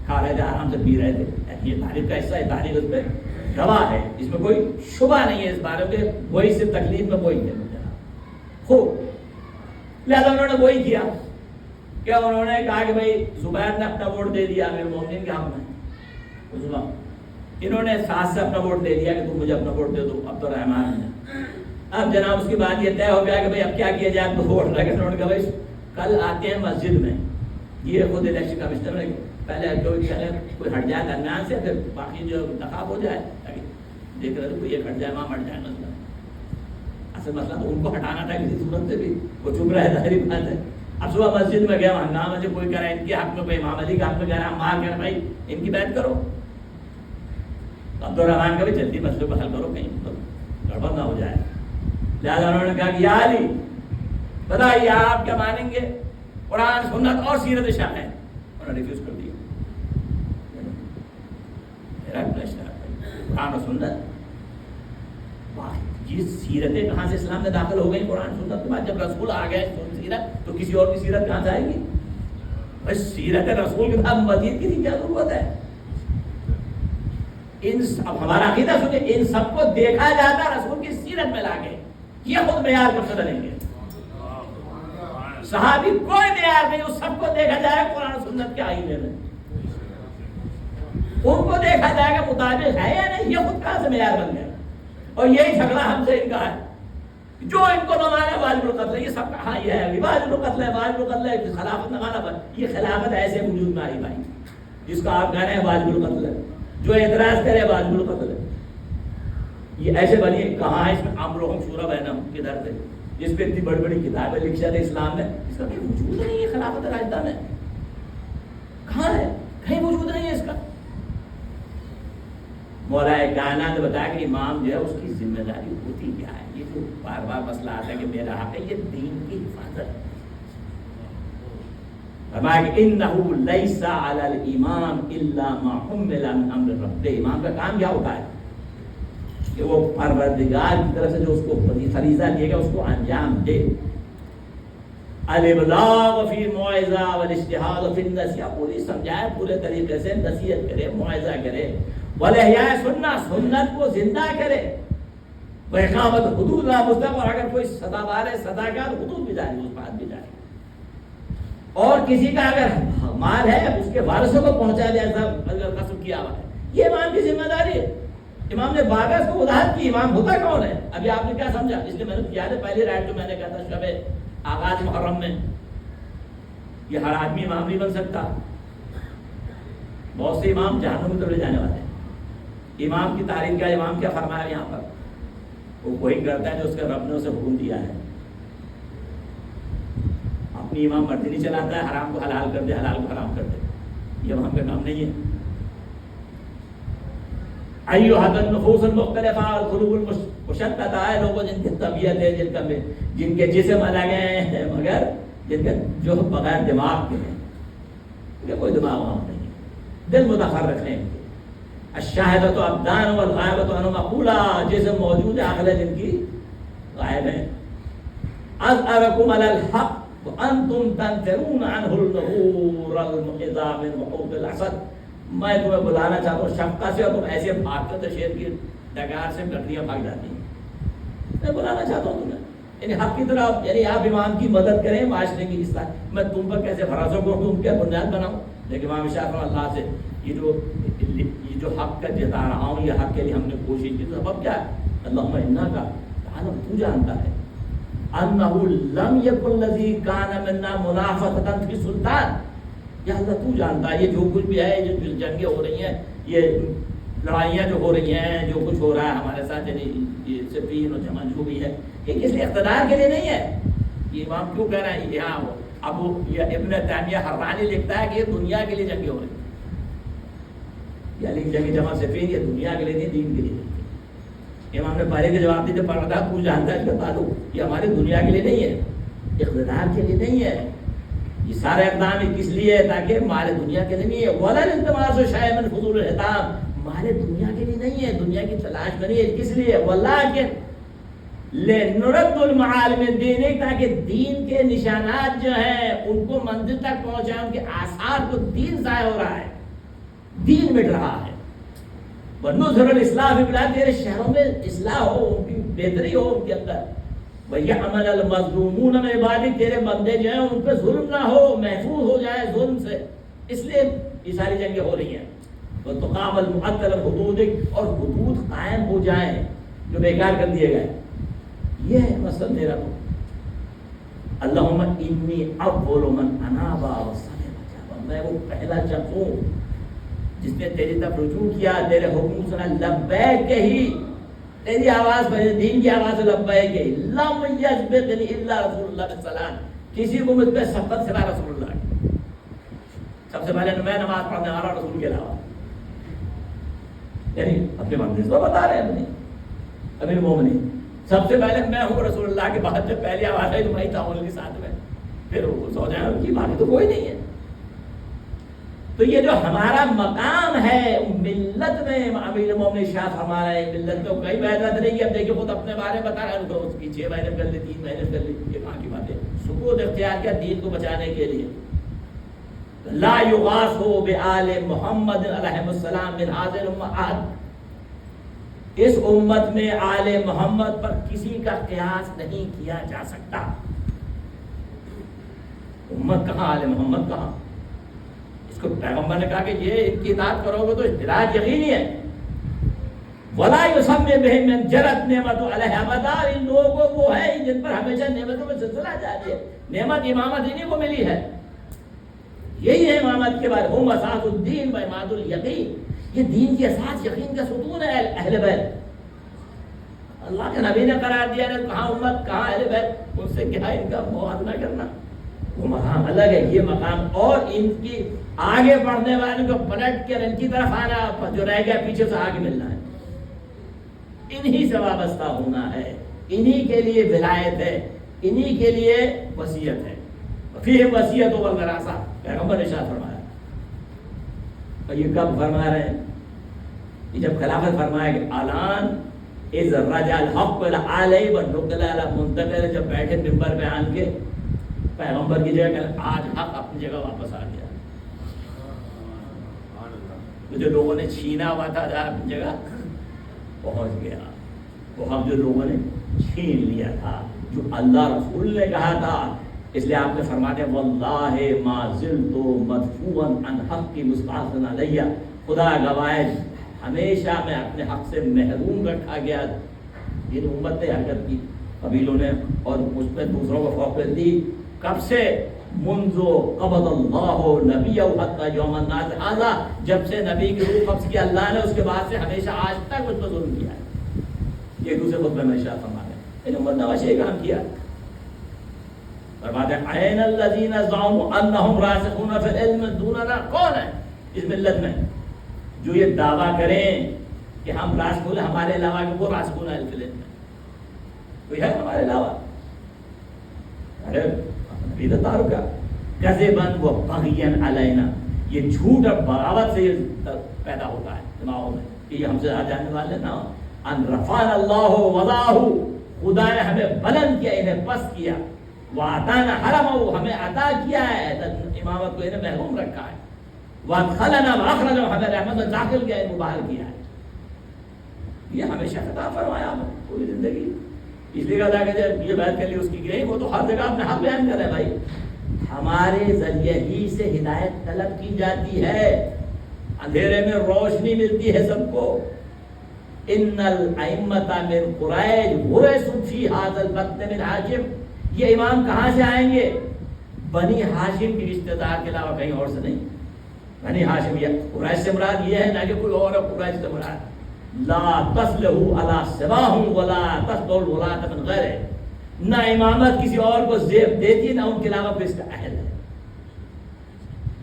کھا رہے تھے، آرام سے پی رہے تھے. یہ تاریخ کا حصہ ہے، تاریخ اس پہ گواہ ہے، اس میں کوئی شبہ نہیں ہے اس بارے میں. وہی سے تکلیف میں وہی ہے خوب. لہٰذا انہوں نے وہی کیا کہ انہوں نے کہا کہ بھائی زبیر نے اپنا ووٹ دے دیا امیر المومنین کے حق میں. انہوں نے ساتھ سے اپنا ووٹ دے دیا کہ تم مجھے اپنا ووٹ دے دو، اب تو رحمان ہے. اب جناب اس کے بعد یہ طے ہو گیا کہ بھائی اب کیا کیا جائے، اب تو ووٹ رکھے. انہوں نے کہا بھائی کل آتے ہیں مسجد میں. یہ خود الیکشن کمشنر نے پہلے جو کوئی ہٹ جائے درمیان سے، پھر باقی جو انتخاب ہو جائے تاکہ دیکھ رہے تھے کوئی ایک ہٹ جائے وہاں ہٹ جائے. مسئلہ اصل مسئلہ تو ان کو ہٹانا تھا کسی صورت سے بھی، وہ چپ رہے، ظاہری بات ہے. اب صبح مسجد میں گیا، ہنگامہ جو کوئی کرا ان کے حق میں، کوئی امام علی کے حق میں کہہ رہا مار کر بھائی ان کی بیعت کرو. عبدالرحمان کا بھی جلدی مسئلے کو حل کرو، کہیں گڑبڑ نہ ہو جائے. لہٰذا انہوں نے کہا کہ یا علی بتائیے آپ کیا مانیں گے، قرآن سنت اور سیرت شرح ہے. انہوں نے ریفیوز کر دیا. قرآن اور سنت، یہ سیرتیں کہاں سے اسلام میں داخل ہو گئی قرآن سنت کے بعد؟ جب رسول آ گئے سیرت تو کسی اور کی سیرت کہاں سے آئے گی؟ بس سیرت رسول کے بعد مزید کی کیا ضرورت ہے؟ اب ہمارا عقیدہ سنیں، ان سب کو دیکھا جاتا رسول کی سیرت میں لا کے، یہ خود معیار پر سے ڈلیں گے. صحابی کوئی معیار نہیں، اس سب کو دیکھا جائے قرآن سنت کے آئینے میں، ان کو دیکھا جائے گا مطابق ہے یا نہیں. یہ خود کہاں سے معیار بن گیا؟ اور یہی جھگڑا ہم سے ان کا ہے، جو ان کو نہ مانے واجب القتل ہے. یہ سب کہاں یہ ہے واجب القتل ہے، واجب القتل ہے، خلافت نہ مانا. یہ خلافت ایسے وجود میں آئی بھائی جس کو آپ کہہ رہے ہیں واجب القتل ہے، جو اعتراض کرے واجب القتل ہے. یہ ایسے بنی کہاں ہے اس میں امرهم شورى بینہم کدھر سے، جس پہ اتنی بڑی بڑی کتابیں لکھی تھے اسلام میں، اس کا کوئی وجود نہیں ہے. خلافت راشدہ میں کہاں ہے؟ کہیں وجود نہیں ہے اس کا. مولا کائنات نے بتایا کہ امام جو ہے اس کی ذمہ داری ہوتی کیا ہے. یہ جو بار بار مسئلہ آتا ہے کہ میرا حق ہے، یہ دین کی حفاظت ہے. فرمایا کہ انہ لیس علی الامام الا ما حمل من امر ربہ. امام کا کام کیا ہوتا ہے کہ وہ پروردگار کی طرف سے جو اس کو فریضہ دیا گیا اس کو انجام دے. الابلاغ فی موعظہ والاجتہاد فی النصیحہ، پوری سمجھائے، پورے طریقے سے نصیحت کرے، موعظہ کرے. والاحیاء سنت، سنت کو زندہ کرے. واقامت حدود لا مستقیم، اور اگر کوئی سزا بار ہے سزا کا حدود بھی جاری، اس بات بھی جاری. اور کسی کا اگر مال ہے اس کے وارثوں کو پہنچا دیا اگر قسم کیا ہوا ہے، یہ امام کی ذمہ داری ہے. امام نے باغس کو وضاحت کی امام ہوتا کون ہے. ابھی آپ نے کیا سمجھا؟ اس لیے میں نے یاد ہے پہلی رائٹ جو میں نے کہا تھا شب آغاز محرم میں، یہ ہر آدمی امام نہیں بن سکتا. بہت سے امام جہنم میں چلے جانے والے ہیں. امام کی تعریف کیا، امام کیا فرمایا یہاں پر؟ وہ وہی کرتا ہے جو اس کے رب نے اسے حکم دیا ہے. اپنی امام مرضی نہیں چلاتا ہے، حرام کو حلال کر دے، حلال کو حرام کر دے. یہ امام کا کام نہیں ہے. ایھا النفوس المختلفہ والقلوب المشتتہ، ہے لوگوں جن کی طبیعت ہے، جن کے جسم الگ ہیں مگر جن کے جو بغیر دماغ کے ہیں، ان کا کوئی دماغ وہاں نہیں ہے، دل متفرق ہیں. الشاہدۃ ابدان والغائبۃ عنہ مقولہ، جسم موجود ہے، عقل جن کی غائب ہے. اظہرکم علی الحق وانتم تنفرون عنہ النفور المحضہ من وحوش الاسد. میں تمہیں بلانا چاہتا ہوں شفقت سے، اور تم ایسے بھاگتے تھے شیر کی ڈگار سے، بکریاں بھاگ جاتی ہیں. میں بلانا چاہتا ہوں تمہیں یعنی حق کی طرف، یعنی آپ امام کی مدد کریں معاشرے کی اصلاح. میں تم پر کیسے بھروسہ کروں، تم کیا بنیاد بناؤں؟ لیکن امام شافعی اللہ سے یہ جو حق کا جتا رہا ہوں، یہ حق کے لیے ہم نے کوشش کی، تو سبب کیا ہے؟ اللہم انکا تعلم، تو جانتا ہے انہ لم یکن الذی کان منا منافقۃ فی السلطان. یا اللہ تو جانتا ہے یہ جو کچھ بھی ہے، یہ جو جنگیں ہو رہی ہیں، یہ لڑائیاں جو ہو رہی ہیں، جو کچھ ہو رہا ہے ہمارے ساتھ، یعنی یہ صفین اور جمع جو بھی ہے، یہ کس لیے اقتدار کے لیے نہیں ہے. یہ امام کیوں کہہ رہا ہے؟ یہاں ابو یا ابن تیمیہ حرانی لکھتا ہے کہ یہ دنیا کے لیے جنگیں ہو رہی ہیں. یعنی جنگ جمع صفین یہ دنیا کے لیے نہیں، دین کے لیے نہیں. امام نے پہلے کے جواب دیتے پڑھا تھا تو جانتا ہے اس کا تعلق یہ ہماری دنیا کے لیے نہیں ہے. اقتدار کے لیے نہیں ہے، یہ سارے اقدام کس لیے ہے؟ تاکہ مال دنیا کے لیے نہیں ہے، ولا التماس شیء من فضول الحطام، مال دنیا کے لیے نہیں ہے، دنیا کی تلاش میں نہیں ہے، کس لیے؟ ولکن لنرد المعالم الدین، تاکہ دین کے نشانات جو ہیں ان کو منزل تک پہنچائیں، ان کے آثار کو، دین ضائع ہو رہا ہے، دین مٹ رہا ہے، ونظہر الاصلاح فی بلاد، تیرے شہروں میں اصلاح ہو، ان کی بہتری ہو ان کے اندر، وَيَعْمَلَ الْمَظْلُومُونَ مِنْ عِبَادِكَ، تیرے بندے جو ہیں ان پہ ظلم نہ ہو، محفوظ ہو جائے ظلم سے، اس لیے یہ ساری جنگیں ہو رہی ہیں، وَتُقَامَ الْمُعَطَّلَ حدودک، اور حدود قائم ہو جائیں جو بیکار کر دیے گئے، یہ ہے مقصد میرا تو اللہم انی اول من اناب وصلب، میں وہ پہلا شخص ہوں جس نے تیری طرف رجوع کیا، تیرے حکم سنا، لبیک کہی، تیری آواز پر، دین کی آواز لبیک کہی، لم یسبقنی الا رسول اللہ بالسلام، کسی کو مجھ پہ سبقت سوا رسول اللہ، سب سے پہلے میں نماز پڑھنے والا رسول کے علاوہ، یعنی اپنے منزل کو بتا رہے ہیں اپنی امیر مومنین، سب سے پہلے میں ہوں رسول اللہ کے بعد جب پہلی آواز ہے تمہاری تعاون کے ساتھ میں، پھر وہ سو جائیں ان کی باقی تو کوئی نہیں ہے۔ تو یہ جو ہمارا مقام ہے ملت میں، امیر مومن شاہ ہمارا ہے ملت تو کئی بحثات رہی ہے، اب دیکھیں خود اپنے بارے بتا رہا ہے، اس کی 6 مہینے کر لی، 3 مہینے کر لی، یہ کہاں کی بات ہے؟ سکوت اختیار کیا دین کو بچانے کے لیے، لا یغاث بآل محمد علیہ السلام من هذه الامه احد، اس امت میں آل محمد پر کسی کا قیاس نہیں کیا جا سکتا، امت کہاں آل محمد کہاں، اس کو پیغمبر نے کہا کہ یہ ان کی اطاعت کرو گے تو ہدایت یقینی ہے، ولا یسمی بہم من جرت نعمت علیہ ابدا، ان لوگوں کو وہ ہے جن پر ہمیشہ نعمتوں میں سلسلہ جاری ہے، نعمت امامت انہیں کو ملی ہے، یہی ہے امامت کے بارے، ہم اساس الدین و عماد الیقین، یہ دین کی اساس یقین کا ستون ہے اہل بیت، اللہ کے نبی نے قرار دیا ہے، کہاں امت کہاں اہل بیت، ان سے کیا ان کا موازنہ کرنا، وہ مقام الگ ہے، یہ مقام، اور ان کی آگے بڑھنے والوں کو پلٹ کر ان کی طرف آنا، جو رہ گیا پیچھے سے آگے ملنا ہے، انہی سے وابستہ ہونا ہے، انہی کے لیے ولایت ہے، انہی کے لیے وصیت ہے، فیہ وصیت و وراثہ، پیغمبر نے ارشاد فرمایا، اور یہ کب فرما رہے ہیں؟ یہ جب خلافت فرمایا کہ اعلان اذ رجع الحق علیہ ونقل علی منتقل، جب بیٹھے منبر پہ آن کے پیغمبر کی جگہ کہ آج حق اپنی جگہ واپس آ گیا، جو لوگوں نے چھینا ہوا تھا اپنی جگہ پہنچ گیا، وہ حق جو لوگوں نے چھین لیا تھا، جو اللہ رسول نے کہا تھا، اس لیے آپ نے فرمایا واللہ ما زلت مدفوعا عن حق مستعصن علیہ، خدا گواہ ہمیشہ میں اپنے حق سے محروم رکھا گیا، یہ امت نے حرکت کی، قبیلوں نے، اور اس پہ دوسروں کو فوقیت دی، کب سے؟ منذ قبض اللہ نبی حتی یوم الناس ھذا، جب سے نبی کی روح قبض کی اللہ نے، اس کے بعد سے ہمیشہ آج تک اس پر ظلم کیا ہے، یہ دوسرے خطبے میں ارشاد فرمایا ہے، امت نے ویسے کام کیا، فرماتے ہیں این الذین زعموا انہم راسخون فی العلم دوننا، کون ہے اس ملت میں جو یہ دعویٰ کریں کہ ہم راسخون، ہمارے علاوہ کہ وہ راسخون ہے اس علم میں، کوئی ہے ہمارے علاوہ؟ ارے نبی تعارف کا کذبن و بغین علینا، یہ جھوٹ اور بغاوت سے یہ پیدا ہوتا ہے دماغوں میں کہ یہ ہم سے آ جانے والے نہ، ان رفعنا اللہ وضعہ، خدا نے ہمیں بلند کیا، انہیں پست کیا، وَعَطَانَا حَرَمَهُ، ہمیں عطا کیا ہے امامت کو، انہیں محروم رکھا ہے، وَأَدْخَلَنَا وَأَخْرَجَهُ، ہمیں رحمت میں داخل کیا ہے، انہیں باہر کیا ہے، یہ ہمیشہ خطاب فرمایا ہمیں پوری زندگی، اس لیے کہا کہ جب یہ بات کر لی اس کی گرہی، وہ تو ہر جگہ اپنے حق بیان کر رہے ہیں بھائی، ہمارے ذریعے ہی سے ہدایت طلب کی جاتی ہے، اندھیرے میں روشنی ملتی ہے سب کو، ان الائمۃ من قریش ورثوا فی ھذا البطن من ہاشم، یہ امام کہاں سے آئیں گے؟ بنی ہاشم کے رشتہ دار کے علاوہ کہیں اور سے نہیں، بنی ہاشم، یہ قریش سے مراد یہ ہے نہ کہ کوئی اور ہے، قریش سے مراد لا تصلح علی سواہم ولا تصلح الولاۃ من غیرہ، نہ امامت کسی اور کو زیب دیتی نہ ان کے علاوہ کوئی اس کا اہل ہے،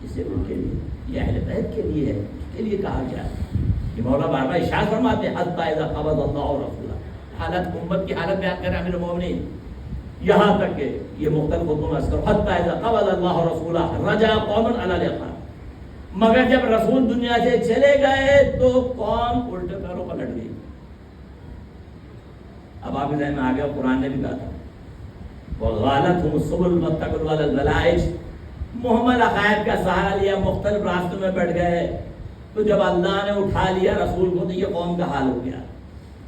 اسے ان کے لیے، یہ اہل بیت کے لیے ہے، اس کے لیے کہا گیا ہے، یہ مولا بار بار ارشاد فرماتے ہیں حتی اذا قبض اللہ رسولہ، حالت امت کی حالت بیان کر رہے ہیں امیر المومنین، یہاں تک کہ یہ مختلف حکم اثر حتی اذا قبض اللہ رسولہ رجع قوم علی الاقرار، مگر جب رسول دنیا سے چلے گئے تو قوم الٹے پیروں پلٹ گئی. اب آپ کے ذہن میں آ گیا قرآن نے بھی کہا تھا وَغَالَتْهُمُ السُّبُلُ وَاتَّخَذُوا الْجَلَائِجَ، محمد عقائد کا سہارا لیا، مختلف راستوں میں بیٹھ گئے. تو جب اللہ نے اٹھا لیا رسول کو تو یہ قوم کا حال ہو گیا.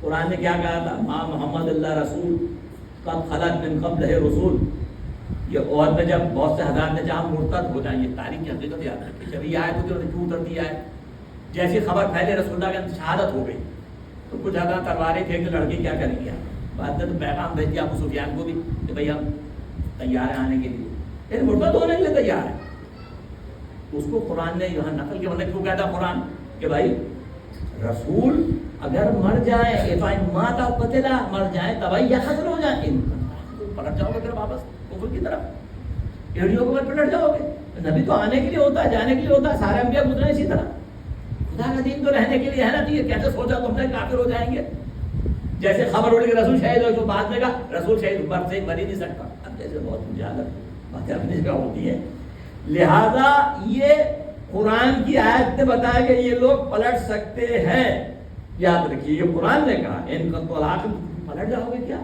قرآن نے کیا کہا تھا ما محمد اللہ رسول قد خلت من قبلہ رسول. یہ عہد میں جب بہت سے حضرات نے جہاں مرتد ہو جائیں، یہ تاریخ کی حقیقت یاد رکھیں. جب یہ آیت ہوتی ہے کیوں اترتی ہے؟ جیسی خبر پھیلے رسول اللہ کی شہادت ہو گئی تو کچھ حضرات تلواریں تھے کہ لڑکی کیا کریں گے. بعد میں تو پیغام بھیج دیا ابو سفیان کو بھی کہ بھائی ہم تیار ہیں آنے کے لیے، لیکن مرتد ہونے کے لیے تیار ہے. اس کو قرآن نے یہاں نقل کے کیوں کہتا قرآن کہ بھائی رسول اگر مر جائیں ماتا قتلا، مر جائیں تبھی یا قتل ہو جائیں، پلٹ جاؤ گے پھر واپس کفر کی طرف، ایڑیوں کے اوپر پلٹ جاؤ گے. نبی تو آنے کے لیے ہوتا ہے، جانے کے لیے ہوتا ہے، سارے انبیاء گزرے اسی طرح. خدا کا دین تو رہنے کے لیے ہے نا. تو یہ کیسے سوچا تم نے کافر ہو جائیں گے؟ جیسے خبر اڑی کہ رسول شہید ہو تو بعد میں کہا رسول شہید بر سے مر ہی نہیں سکتا. اب جیسے بہت زیادہ باتیں اپنی جگہ ہوتی ہیں. لہذا یہ قرآن کی آیت نے بتایا کہ یہ لوگ پلٹ سکتے ہیں. یاد رکھیے یہ قرآن نے کہا ان کا تو پلٹ جاؤ گے کیا.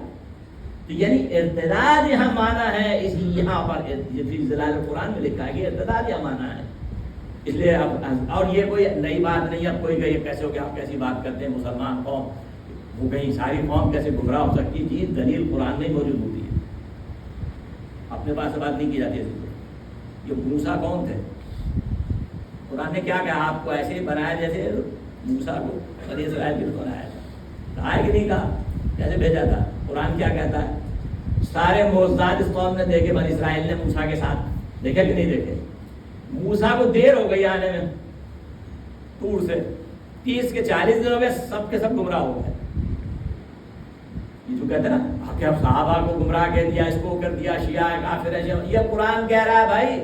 تو یعنی ارتداد یہاں مانا ہے، اس لیے یہاں پر فی ظلال قرآن میں لکھا ہے کہ ارتداد یہاں مانا ہے. اس لیے اب اور یہ کوئی نئی بات نہیں ہے. اب کوئی کہ کیسے ہو گیا، آپ کیسی بات کرتے ہیں مسلمان قوم وہ کہیں ساری قوم کیسے گمراہ ہو سکتی ہے. جی دلیل قرآن میں موجود ہوتی ہے، اپنے پاس سے بات نہیں کی جاتی. یہ موسیٰ کون تھے؟ قرآن نے کیا کہا آپ کو ایسے ہی بنایا جیسے موسیٰ کو بنی اسرائیل کو بنایا تھا. کہا کہ نہیں کہا، کیسے بھیجا تھا؟ قرآن کیا کہتا ہے؟ سارے معجزات اس قوم نے دیکھے، بنی اسرائیل نے موسیٰ کے ساتھ دیکھے کہ نہیں دیکھے. موسیٰ کو دیر ہو گئی آنے میں طور سے، 30 کے 40 دن ہو گئے، سب کے سب گمراہ ہو گئے. یہ جو کہتے ہیں نا کہ اب صحابہ کو گمراہ کہہ دیا، اس کو کر دیا شیعہ کافر ہے، یہ قرآن کہہ رہا ہے بھائی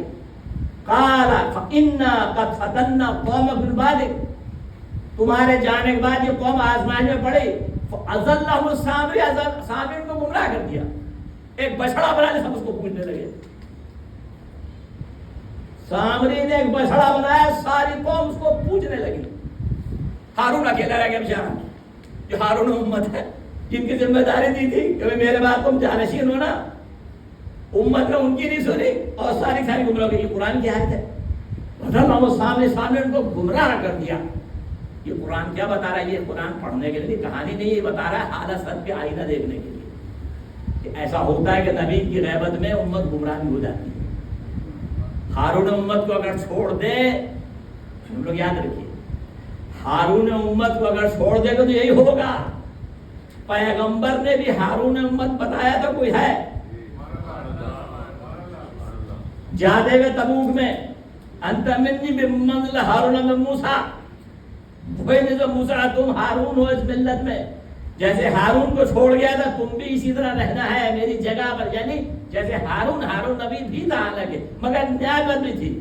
قال فإنا قد فتنا قومک من بعدک، تمہارے جانے کے بعد یہ قوم آزمائش میں پڑی. فأضلهم السامری، سامری کو گمراہ کر دیا. ایک بچڑا بنا لے، سب اس کو پوجنے لگے. سامری نے ایک بچڑا بنایا، ساری قوم اس کو پوجنے لگی. ہارون اکیلا رہ گیا بیچارہ، جو ہارون امت ہے جن کی ذمہ داری دی تھی کہ میرے بعد تم جانشین ہونا، امت نے ان کی نہیں سنی اور ساری گمراہ ہو گئی. یہ قرآن کی آیت ہے. سامنے ان کو گمراہ کر دیا. یہ قرآن کیا بتا رہا ہے؟ یہ قرآن پڑھنے کے لیے کہانی نہیں، یہ بتا رہا ہے حالت سب کے آئینہ دیکھنے کے لیے کہ ایسا ہوتا ہے کہ نبی کی غیبت میں امت گمراہ بھی ہو جاتی ہے. ہارون امت کو اگر چھوڑ دے، ہم لوگ یاد رکھیے ہارون امت کو اگر چھوڑ دے گا تو یہی ہوگا. پیغمبر نے بھی ہارون امت بتایا تھا کوئی ہے جاتے ہوئے تبوک میں انت منی بمنزل ہارون من موسیٰ، وہی میں جو موسیٰ تم ہارون ہو اس ملت میں. جیسے ہارون کو چھوڑ گیا تھا تم بھی اسی طرح رہنا ہے میری جگہ پر. یعنی جیسے ہارون نبی بھی تھا حالانکہ، مگر نیابت بھی تھی.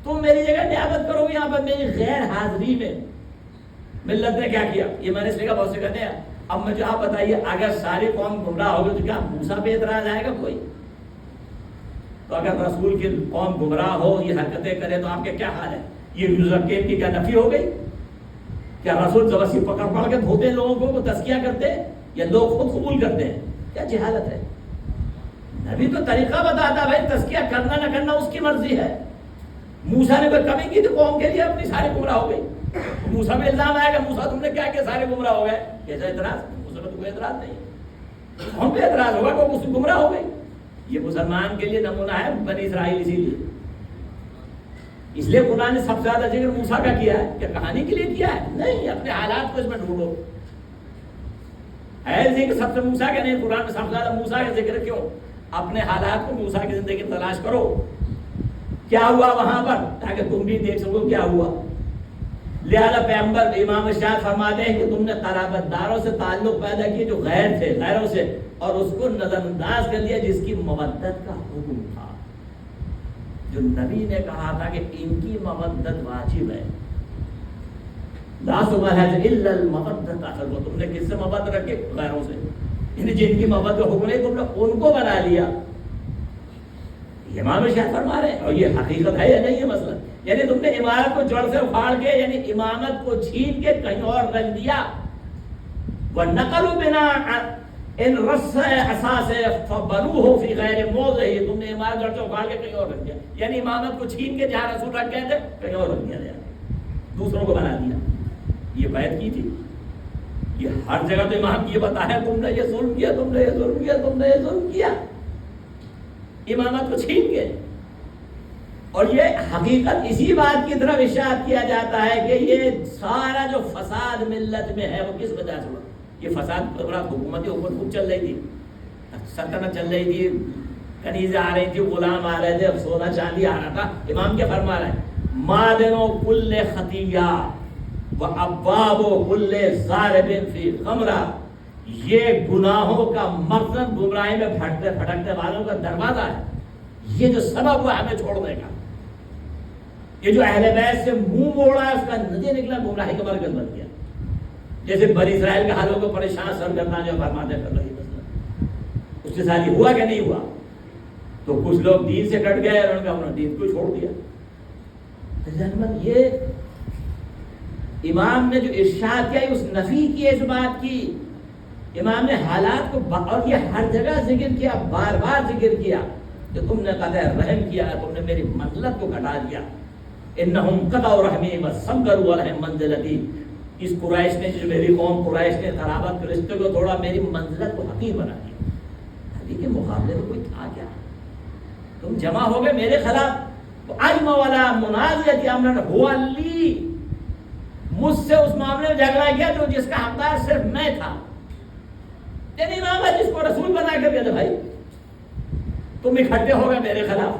تم میری جگہ نیابت کرو گے یہاں پر میری غیر حاضری میں. ملت نے کیا کیا؟ یہ میں نے اس لیے کہا بہت سے کہتے ہیں اب مجھے آپ بتائیے اگر ساری قوم گمراہ ہوگی تو کیا موسیٰ پہ اعتراض آئے گا کوئی؟ تو اگر رسول کی قوم گمراہ ہو، یہ حرکتیں کرے تو آپ کے کیا حال ہے؟ یہ یوزرکیب کی کیا نفی ہو گئی؟ کیا رسول زبردستی پکڑ کے دھوتے لوگوں کو، وہ تزکیہ کرتے ہیں یا لوگ خود قبول کرتے ہیں؟ کیا جہالت ہے؟ نبی تو طریقہ بتاتا بھائی تزکیہ کرنا نہ کرنا اس کی مرضی ہے. موسیٰ نے کوئی کمی کی تھی قوم کے لیے؟ اپنی ساری گمراہ ہو گئی. موسیٰ پہ الزام آئے گا موسیٰ تم نے کیا کیا سارے گمراہ ہو گئے. کیسا اعتراض؟ موسیٰ پہ تو کوئی اعتراض نہیں. ہم پہ اعتراض ہوگا کہ وہ گمراہ ہو گئی. یہ مسلمان کے لیے نمونہ ہے بنی اسرائیل. اسی لیے اس لیے قرآن نے سب سے زیادہ ذکر موسیٰ کا کیا ہے. کیا کہانی کے لیے کیا ہے؟ نہیں، اپنے حالات کو اس میں ڈھونڈو. ہے ذکر سب سے موسیٰ کا نہیں، قرآن میں سب سے زیادہ موسیٰ کا ذکر کیوں؟ اپنے حالات کو موسیٰ کی زندگی تلاش کرو. کیا ہوا وہاں پر تاکہ تم بھی دیکھ سکو کیا ہوا. لہذا پیغمبر امام ارشاد فرماتے ہیں کہ تم نے قرابت داروں سے تعلق پیدا کیے جو غیر تھے، غیروں سے، اور اس کو نظر انداز کر دیا جس کی مودت کا حکم تھا. جو نبی نے کہا تھا کہ ان کی مودت واجب ہے. لا تمہارا الا المودت، اصل وہ تم نے کس سے محبت رکھے؟ غیروں سے. یعنی جن کی محبت کا حکم ہے تم نے ان کو بنا لیا. امام شاہ فرما رہے ہیں اور یہ حقیقت ہے یا نہیں یہ مسئلہ. یعنی تم نے عمارت کو جڑ سے اکھاڑ کے یعنی امامت کو چھین کے کہیں اور رکھ دیا. وَنَقَلُوا بِنَا ان رس اساس فبنوه فی غیر موضعہ. تم نے عمارت جڑ سے اکھاڑ کے کہیں اور رکھ دیا. یعنی امامت کو چھین کے جہاں رسول رکھ گئے تھے کہیں اور رکھ دیا, دوسروں کو بنا دیا. یہ بیعت کی تھی. یہ ہر جگہ تو امام یہ بتایا تم نے یہ ظلم کیا, تم نے یہ ظلم کیا, تم نے یہ ظلم کیا, امامت کو چھین کے. اور یہ حقیقت اسی بات کی طرف اشارہ کیا جاتا ہے کہ یہ سارا جو فساد ملت میں ہے وہ کس وجہ سے ہوا. یہ فساد حکومتی اوپر خوب چل رہی تھی, سلطنت چل رہی تھی, کنیزیں آ رہی تھی, غلام آ رہے تھے, سونا چاندی آ رہا تھا. امام کیا فرما رہے ہیں, مادنو کل خطیہ و ابواب کل ضارب فی غمرہ. یہ گناہوں کا مقصد گمراہی میں بھٹکنے والوں کا دروازہ ہے. یہ جو سبب ہوا ہمیں چھوڑنے کا, یہ جو اہل بیت سے منہ موڑا ہے اس کا نتیجہ نکلا گمراہی کا مرکز بن گیا. جیسے بنی اسرائیل کے حالوں کو پریشان سرگرداں جو فرماتے کر رہی مثلا, اس کے ساتھ یہ ہوا کہ نہیں ہوا. تو کچھ لوگ دین سے کٹ گئے اور انہوں نے اپنا دین کو چھوڑ دیا. یہ امام نے جو ارشاد کیا اس نفی کی اس بات کی. امام نے حالات کو اور یہ ہر جگہ ذکر کیا, بار بار ذکر کیا کہ تم نے قطع رحم کیا, تم نے میری منزلت کو گھٹا دیا. انہم قطعوا رحمی وصغروا علیہم منزلتی. اس قریش نے, جو میری قوم قریش نے قرابت کے رشتے کو توڑا, میری منزلت کو حقیر بنا دیا. نبی کے مقابلے میں کوئی تھا کیا؟ تم جمع ہو گئے میرے خلاف. اجمع ولا منازعۃ امرا هو لی. مجھ سے اس معاملے میں جھگڑا کیا جو جس کا حقدار صرف میں تھا. یعنی امام ہے جس کو رسول بنا کر گئے تھے بھائی, تم اکٹھے ہو گئے میرے خلاف.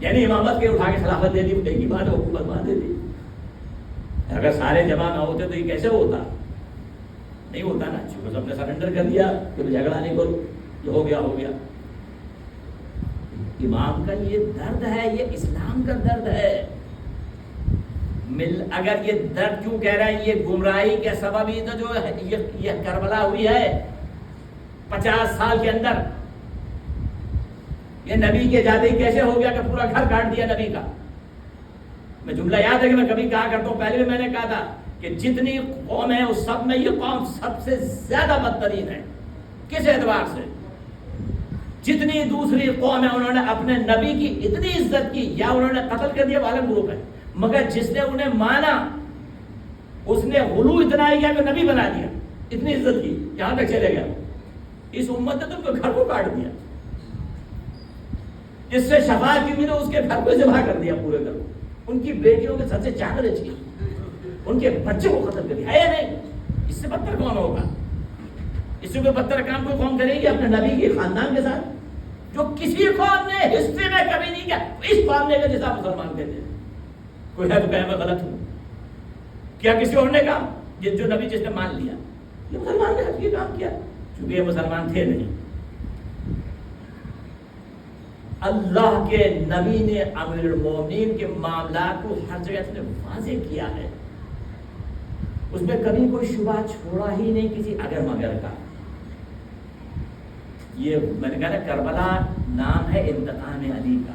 یعنی امامت کے اٹھا کے خلافت دے دی, ایک ہی بات حکومت مان دے دی. اگر سارے جمع نہ ہوتے تو یہ کیسے ہوتا؟ نہیں ہوتا نا. چونکہ سب نے سرنڈر کر دیا کہ جھگڑا نہیں کرو, جو ہو گیا ہو گیا. امام کا یہ درد ہے, یہ اسلام کا درد ہے. اگر یہ درد کیوں کہہ رہے ہیں, یہ گمراہی کے سبب ہی تو جو یہ کربلا ہوئی ہے 50 سال کے اندر. یہ نبی کے جاتے ہی کیسے ہو گیا کہ پورا گھر کاٹ دیا نبی کا. میں جملہ یاد ہے کہ میں کبھی کہا کرتا ہوں, پہلے بھی میں نے کہا تھا کہ جتنی قوم ہے اس سب میں یہ قوم سب سے زیادہ بدترین ہے. کس اعتبار سے؟ جتنی دوسری قوم ہے انہوں نے اپنے نبی کی اتنی عزت کی, یا انہوں نے قتل کر دیا وہ الگ گروپ ہے, مگر جس نے انہیں مانا اس نے غلو اتنا ہی کیا کہ نبی بنا دیا, اتنی عزت کی, یہاں تک چلے گیا. اس امت نے تو گھر کو کاٹ دیا. جس سے شفاعت کی امید ہے اس کے گھر کو ذبح کر دیا, پورے گھر کو. ان کی بیٹیوں کے سر سے چادریں چھین, ان کے بچوں کو ختم کر دیا. ہے یا نہیں؟ اس سے بدتر کون ہوگا؟ اس سے کوئی بدتر کام کوئی قوم کرے گی اپنے نبی کے خاندان کے ساتھ, جو کسی قوم نے ہسٹری میں کبھی نہیں کیا. اس قوم نے جیسا مسلمان کہتے ہیں, کوئی ہے تو کہے میں غلط ہوں. کیا کسی اور نے کہا؟ جو نبی جس نے مان لیا یہ مسلمان نے یہ کام کیا, چونکہ یہ مسلمان تھے نہیں. اللہ کے نبی نے امیر المومنین کے معاملات کو ہر جگہ سے واضح کیا ہے. اس میں کبھی کوئی شبہ چھوڑا ہی نہیں کسی اگر مگر کا. یہ میں نے کہا نا, کربلا نام ہے انتقام علی کا.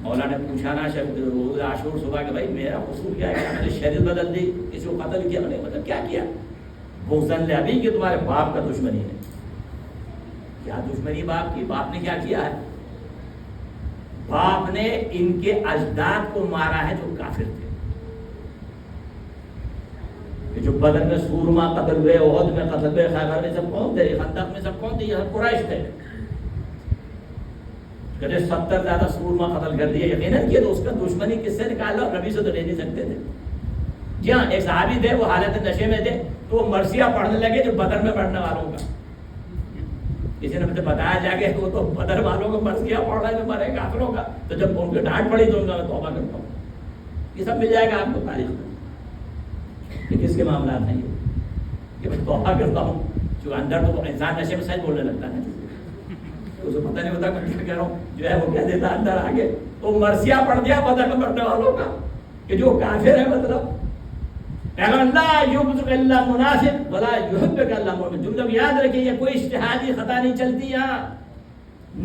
مولا نے پوچھا نا روز عاشور صبح کہ بھائی میرا قصور کیا ہے, میں نے شریعت بدل دی, کسی کو قتل کیا, نہیں مطلب کیا کیا؟ بغضاً لابی کہ تمہارے باپ کا دشمنی ہے. کیا دشمنی باپ کی؟ باپ نے کیا کیا ہے؟ باپ نے ان کے اجداد کو مارا ہے جو کافر تھے. جو بدر میں سورما قتل ہوئے, احد میں قتل ہوئے, خیبر میں سب کون تھے, خندق میں سب کون تھے؟ یہ قریش تھے. کہتے 70 زیادہ سورما قتل کر دیے. یقیناً کیا تو اس کا دشمنی کس سے نکالا؟ نبی سے تو لے نہیں سکتے تھے. جی ہاں, ایک صحابی تھے, وہ حالت نشے میں تھے, تو وہ مرثیہ پڑھنے لگے جو بدر میں پڑھنے والوں کا. کسی نے مجھے بتایا جا کہ وہ تو بدر والوں کو مرثیہ پڑھ رہے تھے مرے کافروں کا. تو جب ان کو ڈانٹ پڑی تو ان کا میں توبہ کرتا ہوں. یہ سب مل جائے گا آپ کو تاریخ میں کہ کس کے معاملات ہیں یہ, کہ میں توبہ کرتا ہوں. جو اندر تو انسان نشے میں سچ بولنے لگتا ہے, اسے پتہ نہیں ہوتا میں کیا کہہ رہا ہوں, جو ہے وہ کہہ دیتا اندر آگے. تو مرثیہ پڑھ دیا بدر میں پڑھنے والوں کا کہ جو کافر ہے, مطلب پیغمبر لا یبغضک الا منافق ولا یحبک الا مؤمن. تم لوگ یاد رکھیے یہ کوئی اجتہادی خطا نہیں چلتی یہاں.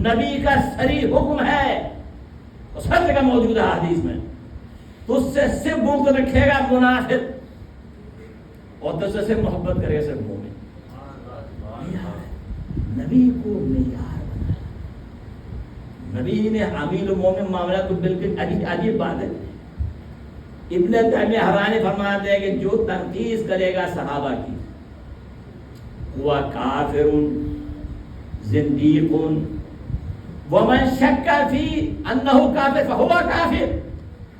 نبی کا صریح حکم ہے اس ہر جگہ موجود ہے حدیث میں. تجھ سے صرف بغض رکھے گا منافق اور تجھ سے صرف محبت کرے گا صرف مومن. نبی کو معیار بنایا. نبی نے امیر المومن معاملہ تو بالکل عجیب بات ہے. ابن تیمیہ حرانی فرماتے ہیں کہ جو تنقید کرے گا صحابہ کی وہ کافر زندیق ومن شک فی انہ کافر فہو کافر.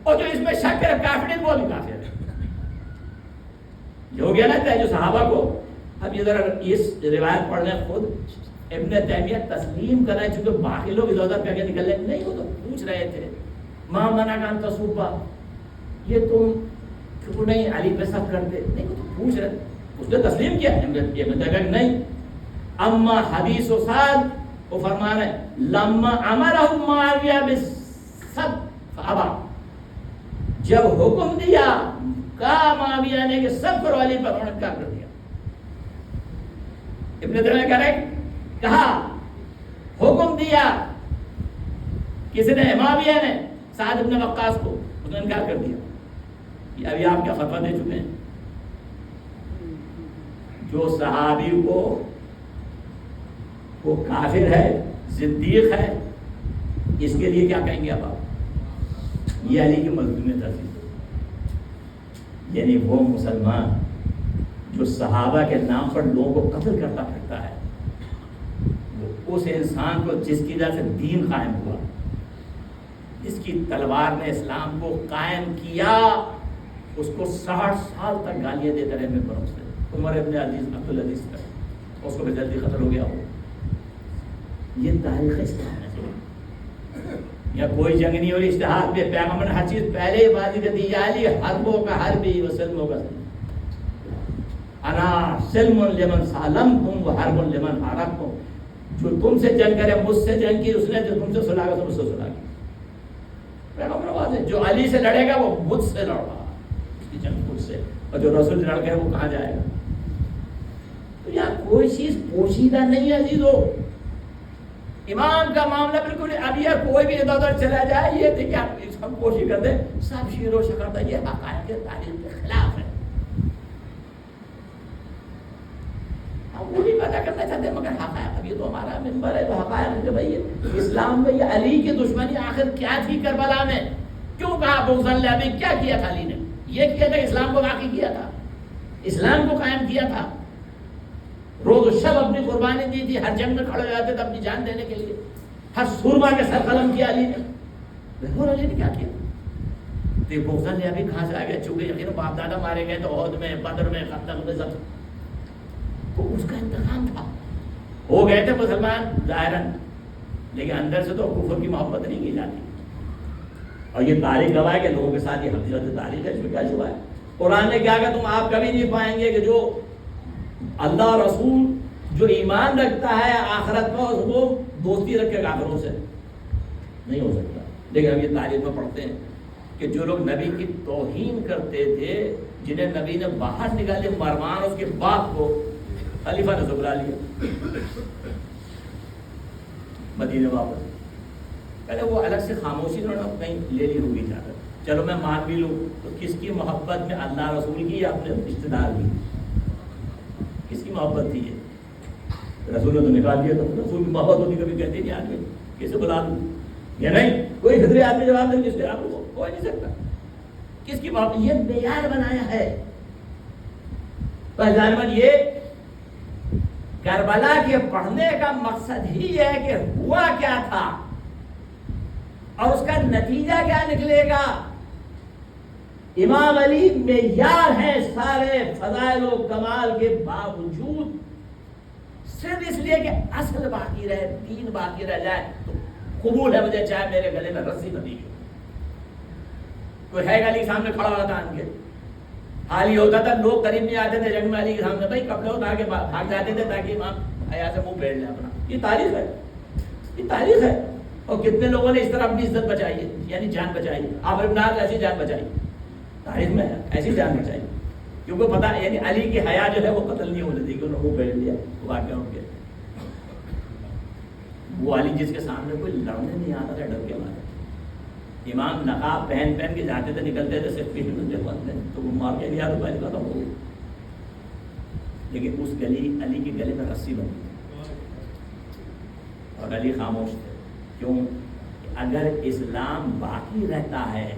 اور جو اس میں شک کرے کافر نہیں وہ بھی کافر ہے. یہ ہو گیا نا جو صحابہ کو. اب یہ ذرا اس روایت پڑھ لیں خود. ابن تیمیہ تسلیم کر رہے ہیں چونکہ باقی لوگ ادھر ادھر کر کے نکل رہے نہیں. وہ تو پوچھ رہے تھے ماں منع کان تصوبہ یہ تم کیوں نہیں علی پہ سب کرتے نہیں. وہ تو پوچھ رہے اس نے تسلیم کیا. ابن تیمیہ نہیں. اما حدیث و سعد وہ فرما رہے ہیں لما امرہ معاویہ بالسب فابا. جب حکم دیا کہا معاویہ نے کہ سب کرو علی پر انکار کر دیا. ابن تیمیہ کہہ رہے کہا حکم دیا کسی نے معاویہ نے سعد بن وقاص کو اس نے انکار کر دیا. یہ ابھی آپ کیا فتویٰ دے چکے ہیں. جو صحابی کو وہ کافر ہے زندیق ہے اس کے لیے کیا کہیں گے اب آپ. یہ علی کی مظلومیت عزیز یعنی وہ مسلمان جو صحابہ کے نام پر لوگوں کو قتل کرتا پھرتا ہے وہ اس انسان کو جس کی وجہ سے دین قائم ہوا جس کی تلوار نے اسلام کو قائم کیا اس کو 60 سال تک گالیاں دیتے رہے ممبروں سے. عمر ابن عبدالعزیز تک اس کو بھی جلدی قتل ہو گیا ہو. یہ تاریخ اسلام ہے. یا کوئی جنگ نہیں اور اشتہار پہ پیغمبر نے ہر چیز پہلے ہی بات کر دی. یا علی حربوں کا حربی و سلموں کا سلم. انا سلم لمن سالمتم و حرب لمن حاربتم. جو تم سے جنگ کرے مجھ سے جنگ کی اس نے جو تم سے صلح کی مجھ سے صلح کی. پیغمبر آواز ہے جو علی سے لڑے گا وہ مجھ سے لڑا اس کی جنگ مجھ سے. اور جو رسول سے لڑ گئے وہ کہاں جائے گا. تو یہاں کوئی چیز پوشیدہ نہیں ہے عزیزو. ایمان کا معاملہ بالکل. اب یہ کوئی بھی ادھر ادھر چلا جائے یہ دیکھیں آپ اس ہم کوشش کرتے ہیں سب شیر و شکر تھا یہ حقائق تاریخ کے خلاف ہے. ہم وہ بھی پیدا کرنا چاہتے ہیں مگر حقائق اب یہ تو ہمارا ممبر ہے تو حقائق کہ بھائی اسلام میں یہ علی کی دشمنی آخر کیا تھی کربلا میں. کیوں کہا بغضاً لعبی کیا کیا تھا علی نے. یہ کیا تھا اسلام کو واقعی کیا تھا اسلام کو قائم کیا تھا. روز و شب اپنی قربانی دی تھی. ہر جنگ میں کھڑے ہو جاتے تھے اپنی جان دینے کے لیے. ہر سورما کے سر قلم کیا علی نے. اور علی نے کیا کیا. تو یہ بغضاً لعبی کہاں سے آ گیا. چونکہ یقین باپ دادا مارے گئے تو عہد میں بدر میں خندق میں زخم تو اس کا انتقام تھا. ہو گئے تھے مسلمان ظاہراً لیکن اندر سے تو کفر کی محبت نہیں کی جاتی. اور یہ تاریخ گواہ ہے کہ لوگوں کے ساتھ یہ حقیقت تاریخ ہے. اس میں کیا چھپا ہے. قرآن نے کیا کہا تم آپ کبھی نہیں پائیں گے کہ جو اللہ رسول جو ایمان رکھتا ہے آخرت میں اس کو دوستی رکھے کافروں سے نہیں ہو سکتا. لیکن ہم یہ تاریخ میں پڑھتے ہیں کہ جو لوگ نبی کی توہین کرتے تھے جنہیں نبی نے باہر نکالے مروان اس کے باپ کو خلیفہ نے سبلا لیا مدینے واپس. پہلے وہ الگ سے خاموشی انہوں نے کہیں لے لی ہوگی جا کر. چلو میں مان بھی لوں تو کس کی محبت میں اللہ رسول کی یا اپنے رشتے دار کی کس کی محبت تھی. یہ رسول نے تو نکال دیا. تو رسول کی محبت ہوتی کبھی کہتے نہیں آدمی کیسے بلا دوں یا نہیں. کوئی خطرے آدمی جواب دیں جس سے آپ کو کوئی نہیں سکتا. کس کی محبت یہ معیار بنایا ہے. پہچان یہ کربلا کے پڑھنے کا مقصد ہی ہے کہ ہوا کیا تھا اور اس کا نتیجہ کیا نکلے گا. امام علی معیار ہیں سارے فضائل و کمال کے باوجود صرف اس لیے کہ اصل باقی رہے دین باقی رہ جائے تو قبول ہے مجھے چاہے میرے گلے میں رسی بندھی ہو. کوئی ہے علی سامنے کھڑا ہوا تھا ان کے حال ہی ہوتا تھا. لوگ قریب نہیں آتے تھے جنگ میں علی کے سامنے بھائی کپڑے اٹھا کے بھاگ جاتے تھے تاکہ امام حیا سے منہ پھیر لے اپنا. یہ تاریخ ہے. یہ تاریخ ہے. اور کتنے لوگوں نے اس طرح اپنی عزت بچائی ہے یعنی جان بچائی. آپ ابن ایسی جان بچائی تاریخ میں ایسی جان بچائی. کیونکہ پتا یعنی علی کی حیا جو ہے وہ قتل نہیں ہونے دی کہ انہوں نے وہ پہن لیا وہ واقعہ ہو گیا. وہ علی جس کے سامنے کوئی لڑنے نہیں آتا تھا ڈر کے مارے. امام نقاب پہن کے جاتے تھے نکلتے تھے صرف پیٹ میں بند ہے تو وہ مار کے لیا تو پہلے کا ہو گیا. لیکن اس علی کے گلے میں رسی بندی اور علی خاموش تھے. کیوں؟ اگر اسلام باقی رہتا ہے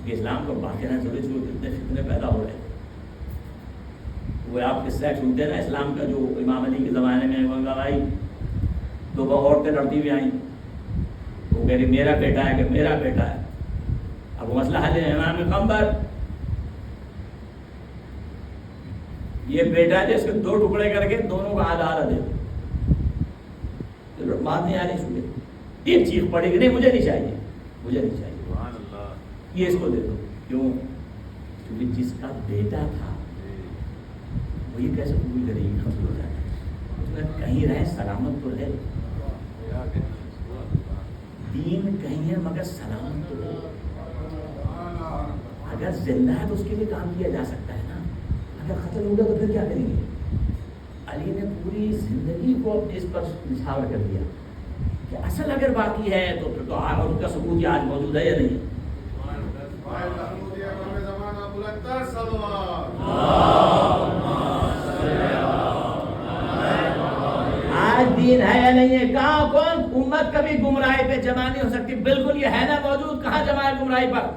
کہ اسلام کو باقی رہنا ضروری چھوڑ کتنے فتنے پیدا ہو رہے ہیں. وہ آپ قصہ سنتے ہیں نا اسلام کا جو امام علی کے زمانے میں بھائی دو عورتیں لڑتی ہوئی آئیں وہ کہہ رہی میرا بیٹا ہے کہ میرا بیٹا ہے. اب وہ مسئلہ حل ہے امام پیغمبر یہ بیٹا ہے جس کے دو ٹکڑے کر کے دونوں کا آدھا آدھا دے دو. بات نہیں آ رہی سنگے ایک چیخ پڑے گی نہیں مجھے نہیں چاہیے مجھے نہیں چاہیے یہ اس کو دے دو. کیوں؟ کیونکہ جس کا بیٹا تھا وہ یہ کیسے قبول کرے گی خبر ہو جائے اس میں کہیں رہے سلامت تو رہے. دین کہیں ہے مگر سلامت تو رہے. اگر زندہ ہے تو اس کے لیے کام کیا جا سکتا ہے نا. اگر ختم ہو گیا تو پھر کیا کریں گے. علی نے پوری زندگی کو اس پر نچھاور کر دیا کہ اصل اگر باقی ہے تو پھر تو ان کا ثبوت یہ آج موجود ہے یا نہیں. آج دین ہے یا نہیں ہے. کہاں کون امت کبھی گمراہی پہ جمع نہیں ہو سکتی. بالکل یہ ہے نا موجود. کہاں جمع ہے گمراہی پر؟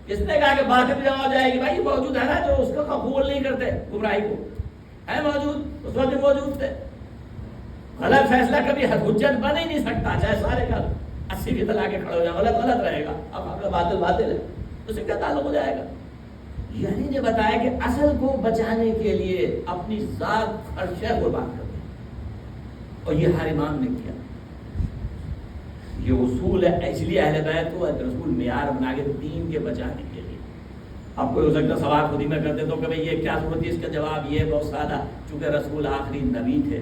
کس نے کہا کہ باطل جمع ہو جائے گی؟ بھائی موجود ہے نا جو اس کو قبول نہیں کرتے گمراہی کو ہے موجود. اس وقت موجود تھے. غلط فیصلہ کبھی حجت بن ہی نہیں سکتا چاہے سارے کا 80 بھی لا کے کھڑے ہو جائے. غلط رہے گا. اب آپ کا باطل ہے تو اس سے کیا تعلق ہو جائے گا. یعنی نے بتایا کہ اصل کو بچانے کے لیے اپنی ذات ہر شے قربان کر دیں اور یہ ہر امام نے کیا. یہ اصول ہے. اس لیے اہل بیت کو رسول معیار بنا کے دین کے بچانے کے لیے. اب کوئی ہو سکتا سوال خود ہی میں کرتے تو کہ یہ کیا ضرورت ہے. اس کا جواب یہ بہت سادہ. چونکہ رسول آخری نبی تھے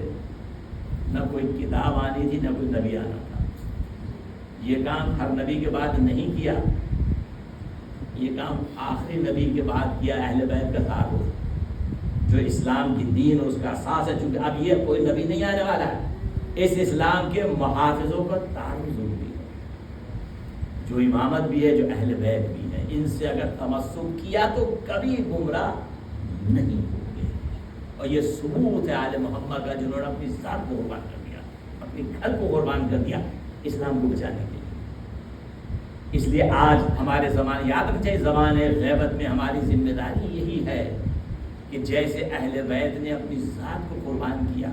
نہ کوئی کتاب آنی تھی نہ کوئی نبی آنا تھا. یہ کام ہر نبی کے بعد نہیں کیا. یہ کام آخری نبی کے بعد کیا. اہل بیت کا تعارف جو اسلام کی دین اور اس کا اساس ہے. چونکہ اب یہ کوئی نبی نہیں آنے والا ہے. اس اسلام کے محافظوں کا تعارف ضروری ہے. جو امامت بھی ہے جو اہل بیت بھی ہے. ان سے اگر تمسک کیا تو کبھی گمراہ نہیں ہوں گے. اور یہ ثبوت ہے آل محمد کا جنہوں نے اپنی ذات کو قربان کر دیا اپنے گھر کو قربان کر دیا اسلام کو بچانے کے لیے. اس لیے آج ہمارے زمانے یاد رکھیں زمانے غیبت میں ہماری ذمہ داری یہی ہے کہ جیسے اہل بیت نے اپنی ذات کو قربان کیا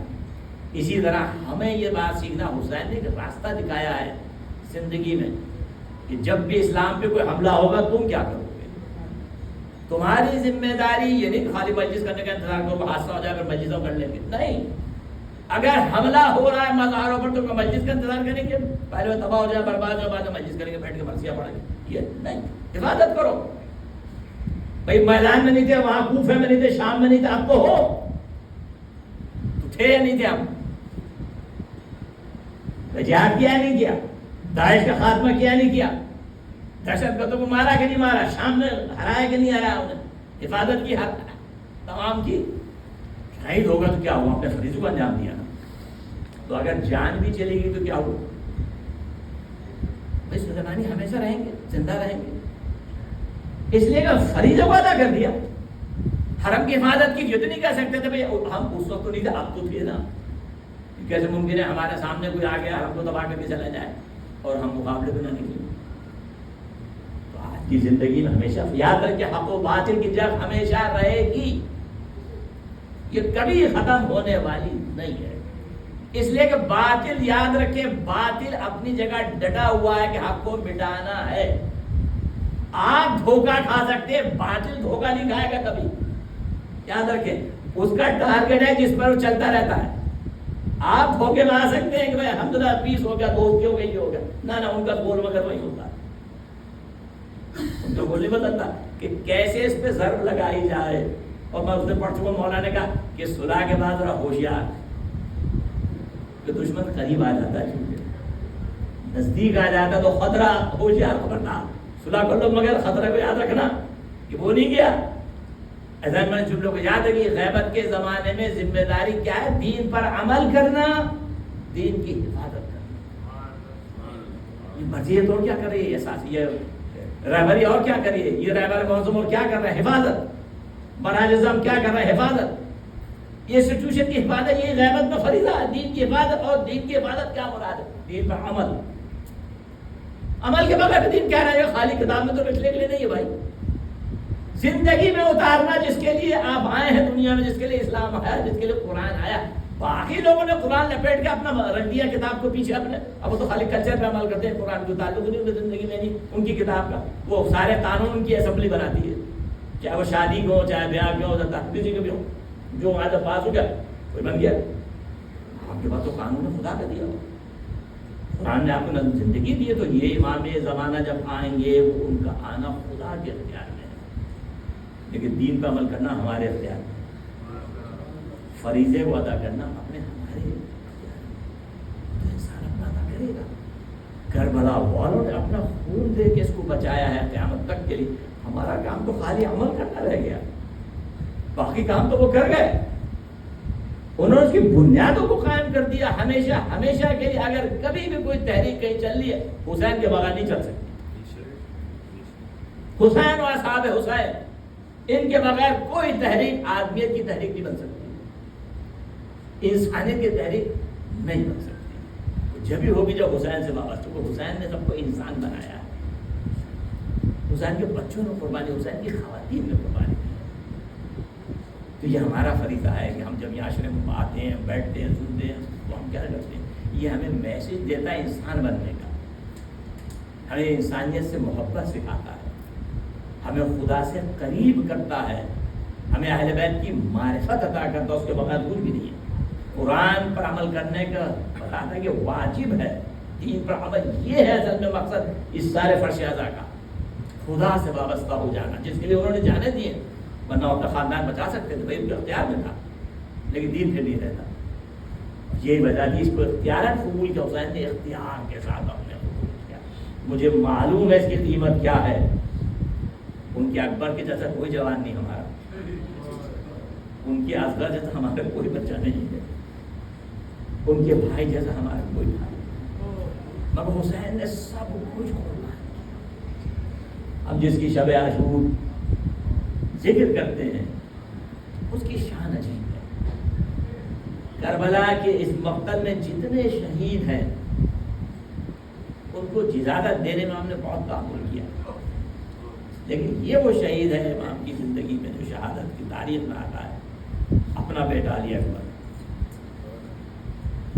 اسی طرح ہمیں یہ بات سیکھنا. حسین نے ایک راستہ دکھایا ہے زندگی میں کہ جب بھی اسلام پہ کوئی حملہ ہوگا تم کیا کرو گے. تمہاری ذمہ داری یہ نہیں خالی مجلس کرنے کا انتظار کرو حادثہ ہو جائے پھر مجلسوں کر لیں گے. نہیں. اگر حملہ ہو رہا ہے مزاروں پر تو مجلس کا انتظار کریں گے. پہلے وہ تباہ ہو جائے برباد ہو بعد میں مجلس کریں گے بیٹھ کے مرثیہ پڑھیں گے. یہ نہیں. حفاظت کرو. بھائی میدان میں نہیں تھے وہاں کوفے میں نہیں تھے شام میں نہیں تھے. اب تو ہو تو تھے یا نہیں تھے. ہم جہاد کیا نہیں کیا. داعش کا خاتمہ کیا نہیں کیا. دہشت گردوں کو مارا کہ نہیں مارا. شام میں ہرایا کہ نہیں ہرایا. انہیں حفاظت کی تمام کی. شہید ہوگا تو کیا ہوا اپنے فریضوں کو انجام دیا نا. تو اگر جان بھی چلے گی تو کیا ہوا. بھائی سلیمانی ہمیشہ رہیں گے زندہ رہیں گے. اس لیے کہ فریضوں کو ادا کر دیا. حرم کی حفاظت کی. یہ تو نہیں کہہ سکتے تھے بھائی ہم اس وقت تو نہیں تھے اب تو تھے نا. کیسے ممکن ہے ہمارے سامنے کوئی آ گیا ہم کو تباہ کر کے چلا جائے اور ہم مقابلے میں نہ نکلیں. تو آج کی زندگی میں ہمیشہ یاد رکھیں حق و باطل کی جنگ ہمیشہ رہے گی. یہ کبھی ختم ہونے والی نہیں ہے. اس لیے کہ باطل یاد رکھیں باطل اپنی جگہ ڈٹا ہوا ہے کہ حق کو مٹانا ہے. آپ دھوکہ کھا سکتے ہیں باطل دھوکہ نہیں کھائے گا کبھی. یاد رکھیں اس کا ٹارگیٹ ہے جس پر وہ چلتا رہتا ہے. آپ دھوکے میں آ سکتے ہیں کہ بھائی الحمدللہ پیس ہو گیا دوستی ہو گئی یہ ہو گیا. نہ ان کا گول مگر وہی ہوتا ہے. ان کا گول نہیں بدلتا کہ کیسے اس پہ ضرب لگائی جائے. اور میں اس نے پڑھ چکا مولانا نے کہا کہ صلح کے بعد ذرا ہوشیار کہ دشمن قریب آ جاتا ہے نزدیک آ جاتا ہے تو خطرہ ہوشیار خبردار. صلح کر لو مگر خطرے کو یاد رکھنا کہ وہ نہیں گیا. ایسا میں جملوں کو یاد ہے کہ غیبت کے زمانے میں ذمہ داری کیا ہے؟ دین پر عمل کرنا, دین کی حفاظت کرنا. یہ مرضی ہے تو کیا کر رہی ہے احساس, یہ رہبری اور کیا کر رہی ہے, یہ رہبر معظم اور کیا کر رہا ہے؟ حفاظت. براج اعظم کیا کر رہا ہے؟ حفاظت. یہ انسٹیٹیوشن کی حفاظت, یہ غیبت میں فریضہ ہے دین کی حفاظت. اور دین کی حفاظت کیا مراد ہے؟ دین پر عمل. عمل کے بغیر دین کہہ رہا ہے خالی کتاب میں تو لکھنے کے لیے نہیں ہے بھائی. زندگی میں اتارنا جس کے لیے آپ آئے ہیں دنیا میں, جس کے لیے اسلام آیا, جس کے لیے قرآن آیا. باقی لوگوں نے قرآن لپیٹ کے اپنا رکھ دیا کتاب کو پیچھے اپنے, اب وہ تو خالی کلچر پہ عمل کرتے ہیں, قرآن کو تعلق نہیں ہوتا زندگی میں نہیں ان کی کتاب کا. وہ سارے قانون ان کی اسمبلی بناتی ہے, چاہے وہ شادی کے ہو, چاہے بیاہ کے ہو, تقریری کے بھی ہو. جو آج پاس ہو گیا کوئی بن گیا. آپ کے پاس تو قانون خدا کا دیا ہو, قرآن نے آپ کو زندگی دی ہے. تو یہ امام زمانہ جب آئیں گے وہ ان کا آنا خدا کے اختیار میں ہے, لیکن دین پر عمل کرنا ہمارے اختیار میں, فریضے کو ادا کرنا اپنے ہمارے اختیار میں. تو انسان اپنا ادا کرے گا. کربلا والوں نے اپنا خون دے کے اس کو بچایا ہے قیامت تک کے لیے. ہمارا کام تو خالی عمل کرنا رہ گیا, باقی کام تو وہ کر گئے. انہوں نے اس کی بنیادوں کو قائم کر دیا ہمیشہ ہمیشہ کے لیے. اگر کبھی بھی کوئی تحریک کہیں چل رہی ہے, حسین کے بغیر نہیں چل سکتی. حسین و اصحاب حسین, ان کے بغیر کوئی تحریک آدمیت کی تحریک نہیں بن سکتی, انسانیت کی تحریک نہیں بن سکتی. جب بھی ہوگی جب حسین سے وابستہ, وہ حسین نے سب کو انسان بنایا ہے. حسین کے بچوں نے قربانی, حسین کی خواتین نے قربانی. تو یہ ہمارا فریضہ ہے کہ ہم جب عاشرے میں آتے ہیں, بیٹھتے ہیں, سنتے ہیں, تو ہم کیا کرتے ہیں؟ یہ ہمیں میسج دیتا ہے انسان بننے کا, ہمیں انسانیت سے محبت سکھاتا ہے, ہمیں خدا سے قریب کرتا ہے, ہمیں اہل بیت کی معرفت عطا کرتا ہے. اس کے بغیر کچھ بھی نہیں ہے. قرآن پر عمل کرنے کا بتاتا ہے کہ واجب ہے دین پر عمل. یہ ہے اصل میں مقصد اس سارے فرش اعضاء کا, خدا سے وابستہ ہو جانا, جس کے لیے انہوں نے جانے دیے. ورنہ اپنا خاندان بچا سکتے تھے, بھائی ان کے اختیار میں تھا, لیکن دین پھر نہیں رہتا. یہی وجہ تھی اس کو اختیارات قبول کیا. حسین نے اختیار کے ساتھ اپنے قبول کیا. مجھے معلوم ہے اس کی قیمت کیا ہے. ان کے اکبر کے جیسا کوئی جوان نہیں ہمارا, ان کے اصغر جیسا ہمارا کوئی بچہ نہیں ہے, ان کے بھائی جیسا ہمارا کوئی بھائی, مگر حسین نے سب کچھ قربان کیا. اب جس کی شب عاشور ذکر کرتے ہیں اس کی شان عجیب ہے. کربلا کے اس مقتل میں جتنے شہید ہیں ان کو جزادت دینے میں ہم نے بہت تعامل کیا, لیکن یہ وہ شہید ہے امام کی زندگی میں جو شہادت کی تاریخ میں آتا ہے. اپنا بیٹا علی اکبر,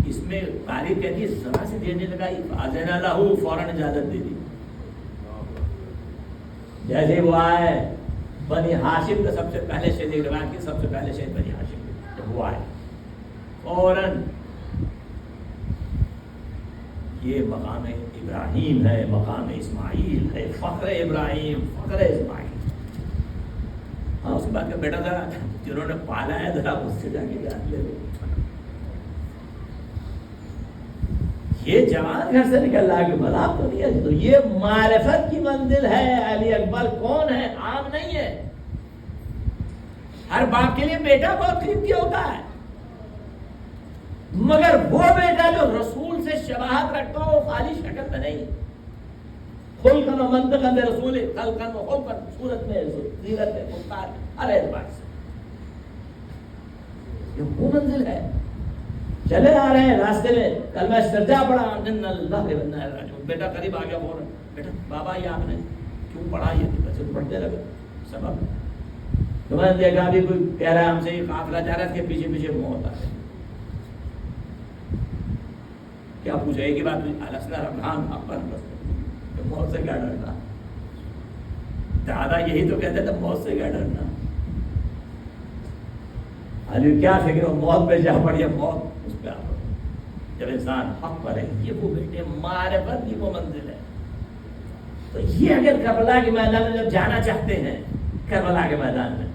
اس میں تاریخ کہتی ہے ذرا سے دینے لگا, فاذن لہ, فوراً اجازت دے دی. جیسے وہ آئے, بنی ہاشم کا سب سے پہلے شہید روایت کی, سب سے پہلے شہید بنی ہاشم جب وہ آئے فوراً. یہ مقام ابراہیم ہے, مقام اسماعیل ہے, فخر ابراہیم, فخر اسماعیل. ہاں, اس کے بعد کا بیٹا ذرا جنہوں نے پالا ہے ذرا اس سے جا کے یاد لے لو. یہ جوان گھر سے نکل رہا کہ بلا تو نہیں ہے. تو یہ معرفت کی منزل ہے. علی اکبر کون ہے؟ عام نہیں ہے. ہر باپ کے لیے بیٹا بہت قیمتی ہوتا ہے, مگر وہ بیٹا جو رسول سے شباہت رکھتا ہو, خالی شکل میں نہیں, خلقاً و منطقاً میں رسول, خلقاً و خلقاً, صورت میں, سیرت میں, گفتار, ہر اعتبار سے. یہ وہ منزل ہے. چلے آ رہے ہیں راستے میں, کلمہ استرجاع پڑھا, ان اللہ و انا الیہ راجعون. بیٹا قریب آ گیا, بول رہا بیٹا بابا یہ آپ نے کیوں پڑھا؟ یہ بچے پڑھتے لگے سبب. تو میں نے دیکھا بھی کوئی کہہ رہا ہے ہم سے یہ قافلہ جا رہا ہے, اس کے پیچھے پیچھے موت آ رہی. کیا پوچھا ایک ہی بات, الحسنہ رحمان اپن بس, موت سے کیا ڈرنا؟ دادا یہی تو کہتے تھے, موت سے کیا ڈرنا. علی کیا فکر ہو, موت پہ جا پڑی, موت اس پہ آ پڑی. جب انسان حق پر ہے, یہ وہ بیٹے معرفت کی وہ منزل ہے. تو یہ اگر کربلا کے میدان میں جب جانا چاہتے ہیں, کربلا کے میدان میں,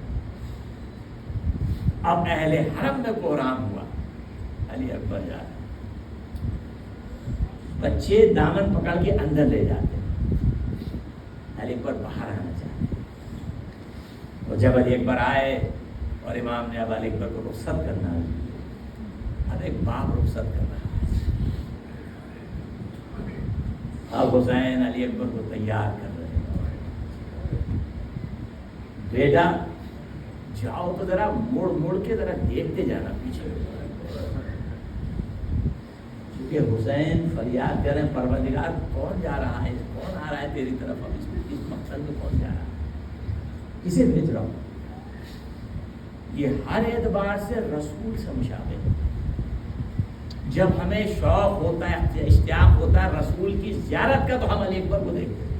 اب اہل حرم میں کوہرام ہوا, علی اکبر جا رہے, بچے دامن پکڑ کے اندر لے جاتے ہیں, علی اکبر باہر آنا چاہتے ہیں. تو جب علی اکبر آئے اور امام نے اب علی اکبر کو رخصت کرنا ہے، اب ایک باپ رخصت کرنا ہے، اب حسین علی اکبر کو تیار کر رہے ہیں، بیٹا جاؤ تو ذرا مڑ کے ذرا دیکھتے جانا پیچھے، کیونکہ حسین فریاد کریں پروردگار کون جا رہا ہے، کون آ رہا ہے تیری طرف، اب اس مقصد میں کون جا رہا ہے، کسے بھیج رہا ہوں۔ یہ ہر اعتبار سے رسول سے مشابہ ہے۔ جب ہمیں شوق ہوتا ہے، اشتیاق ہوتا ہے رسول کی زیارت کا، تو ہم علی اکبر کو دیکھتے ہیں۔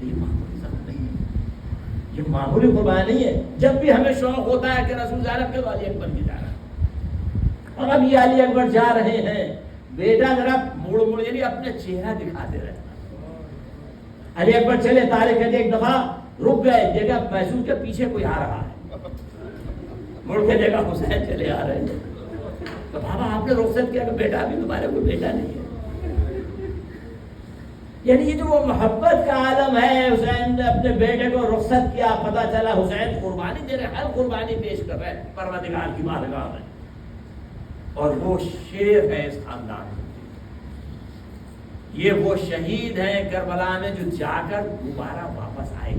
یہ معمولی ذات نہیں ہے، یہ معمولی قربانی نہیں ہے۔ جب بھی ہمیں شوق ہوتا ہے کہ رسول زیارت کا، تو علی اکبر کی زیارت۔ اور اب یہ علی اکبر جا رہے ہیں، بیٹا ذرا مڑ یعنی اپنا چہرہ دکھاتے رہنا۔ علی اکبر چلے، طارق کہتے ایک دفعہ رک گئے، دیکھا محسوس کے پیچھے کوئی آ رہا ہے، مڑ کے دیکھا حسین چلے آ رہے ہیں۔ تو بابا آپ نے رخصت کیا کہ بیٹا ابھی تمہارے کوئی بیٹا نہیں ہے۔ یعنی یہ جو وہ محبت کا عالم ہے، حسین نے اپنے بیٹے کو رخصت کیا، پتا چلا حسین قربانی دے رہے، ہر قربانی پیش کر رہے ہیں پروردگار کی بارگاہ میں، اور وہ شیر ہے اس خاندان میں۔ یہ وہ شہید ہیں کربلا میں جو جا کر دوبارہ واپس آئے،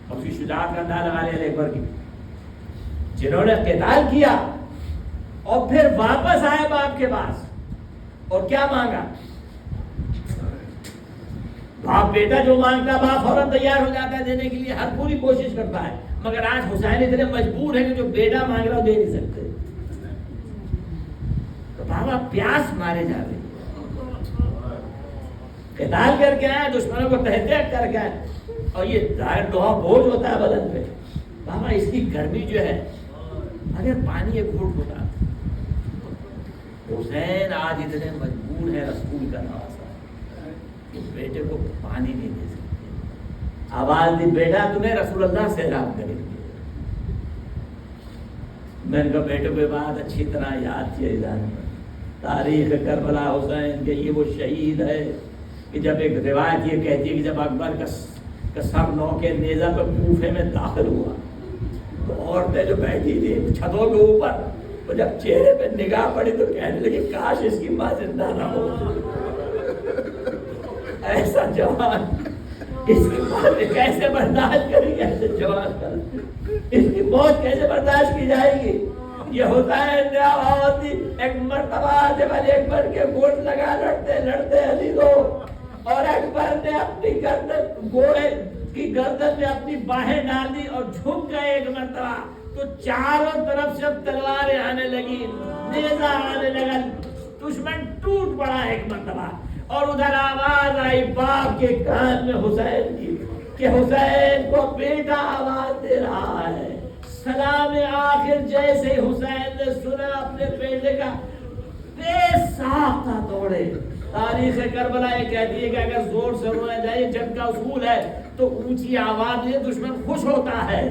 اور اس کی شجاعت کا اندازہ لگا لیا علی اکبر کی، جنہوں نے قتال کیا اور پھر واپس آئے باپ کے پاس، اور کیا مانگا؟ باپ بیٹا جو مانگتا باپ فوراً تیار ہو جاتا ہے دینے کے لیے، ہر پوری کوشش کرتا ہے، مگر آج حسین اتنے مجبور ہے کہ جو بیٹا مانگ رہا وہ دے نہیں سکتے، تو بابا پیاس مارے جا رہے، قتال کر کے آئے، دشمنوں کو تحت کر کے آئے، اور یہ ظاہر لوہا بوجھ ہوتا ہے بدن پہ، بابا اس کی گرمی جو ہے اگر پانی ایک گھوٹ ہوتا، حسین آج اتنے مجبور ہے رسول کا نواسا کہ بیٹے کو پانی نہیں دے سکتے، آواز دی بیٹا تمہیں رسول اللہ سیراب کریں گے۔ میں نے کہا بیٹے کو بات اچھی طرح یاد کیا جانے، تاریخ کربلا حسین کہ یہ وہ شہید ہے کہ جب ایک روایت یہ کہتی ہے کہ جب اکبر کا سر نو کے نیزہ پہ کوفے میں داخل ہوا، تو عورتیں جو بیٹھی تھی چھتوں کے اوپر، وہ جب چہرے پہ نگاہ پڑی تو کہنے لگی کاش اس کی ماں زندہ نہ ہو، ایسا جوان اس کی موت کیسے برداشت کرے گی، ایسے جوان کر اس کی موت کیسے برداشت کی جائے گی۔ یہ ہوتا ہے ہوتی ایک مرتبہ جب علی اکبر کے گوٹ لگا لڑتے علی کو، اور اکبر نے اپنی گردن گھوڑے کی گردن میں اپنی باہیں ڈال دی اور جھک گئے ایک مرتبہ، تو چاروں طرف سے تلواریں آنے لگی، نیزہ آنے لگا، دشمن ٹوٹ پڑا ایک مرتبہ، اور ادھر آواز آئی باپ کے کان میں حسین کی کہ حسین کو بیٹا آواز دے رہا ہے۔ سلام آخر جیسے حسین نے سنا اپنے بیٹے کا، بے ساختہ دوڑے۔ تاریخ کربلا یہ کہتی ہے کہ اگر زور سے رویا جائے، جنگ کا اصول ہے تو اونچی آواز میں دشمن خوش ہوتا ہے،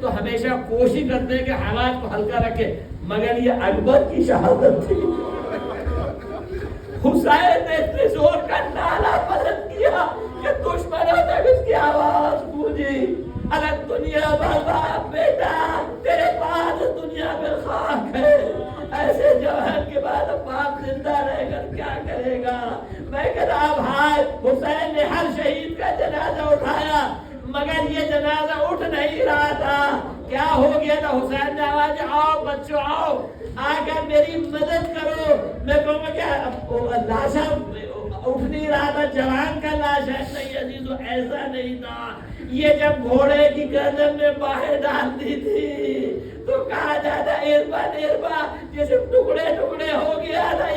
تو ہمیشہ کوشش کرتے ہیں کہ حالات کو ہلکا رکھے، مگر یہ اکبر کی شہادت تھی۔ حسین نے اتنے زور کا نعرہ بلند کیا کہ دشمنوں تک اس کی آواز گونجی، الگ دنیا برباد بیٹا، تیرے پاس دنیا میں خاک ہے۔ ایسے جوان کے بعد باپ زندہ رہ کر کیا کرے گا؟ میں کہتا اب ہائے، حسین نے ہر شہید کا جنازہ اٹھایا، مگر یہ جنازہ اٹھ نہیں رہا تھا۔ کیا ہو گیا تھا؟ حسین نے آواز دی آؤ بچوں آؤ، آ کر میری مدد کرو۔ میں کہوں گا کیا لاشا اٹھ نہیں رہا تھا، جوان کا لاش ہے؟ نہیں عزیزو، ایسا نہیں تھا۔ یہ جب گھوڑے کی گردن میں باہیں ڈال دی تھی تو کہا جاتا اربا اربا، جیسے ٹکڑے ٹکڑے ہو گیا تھا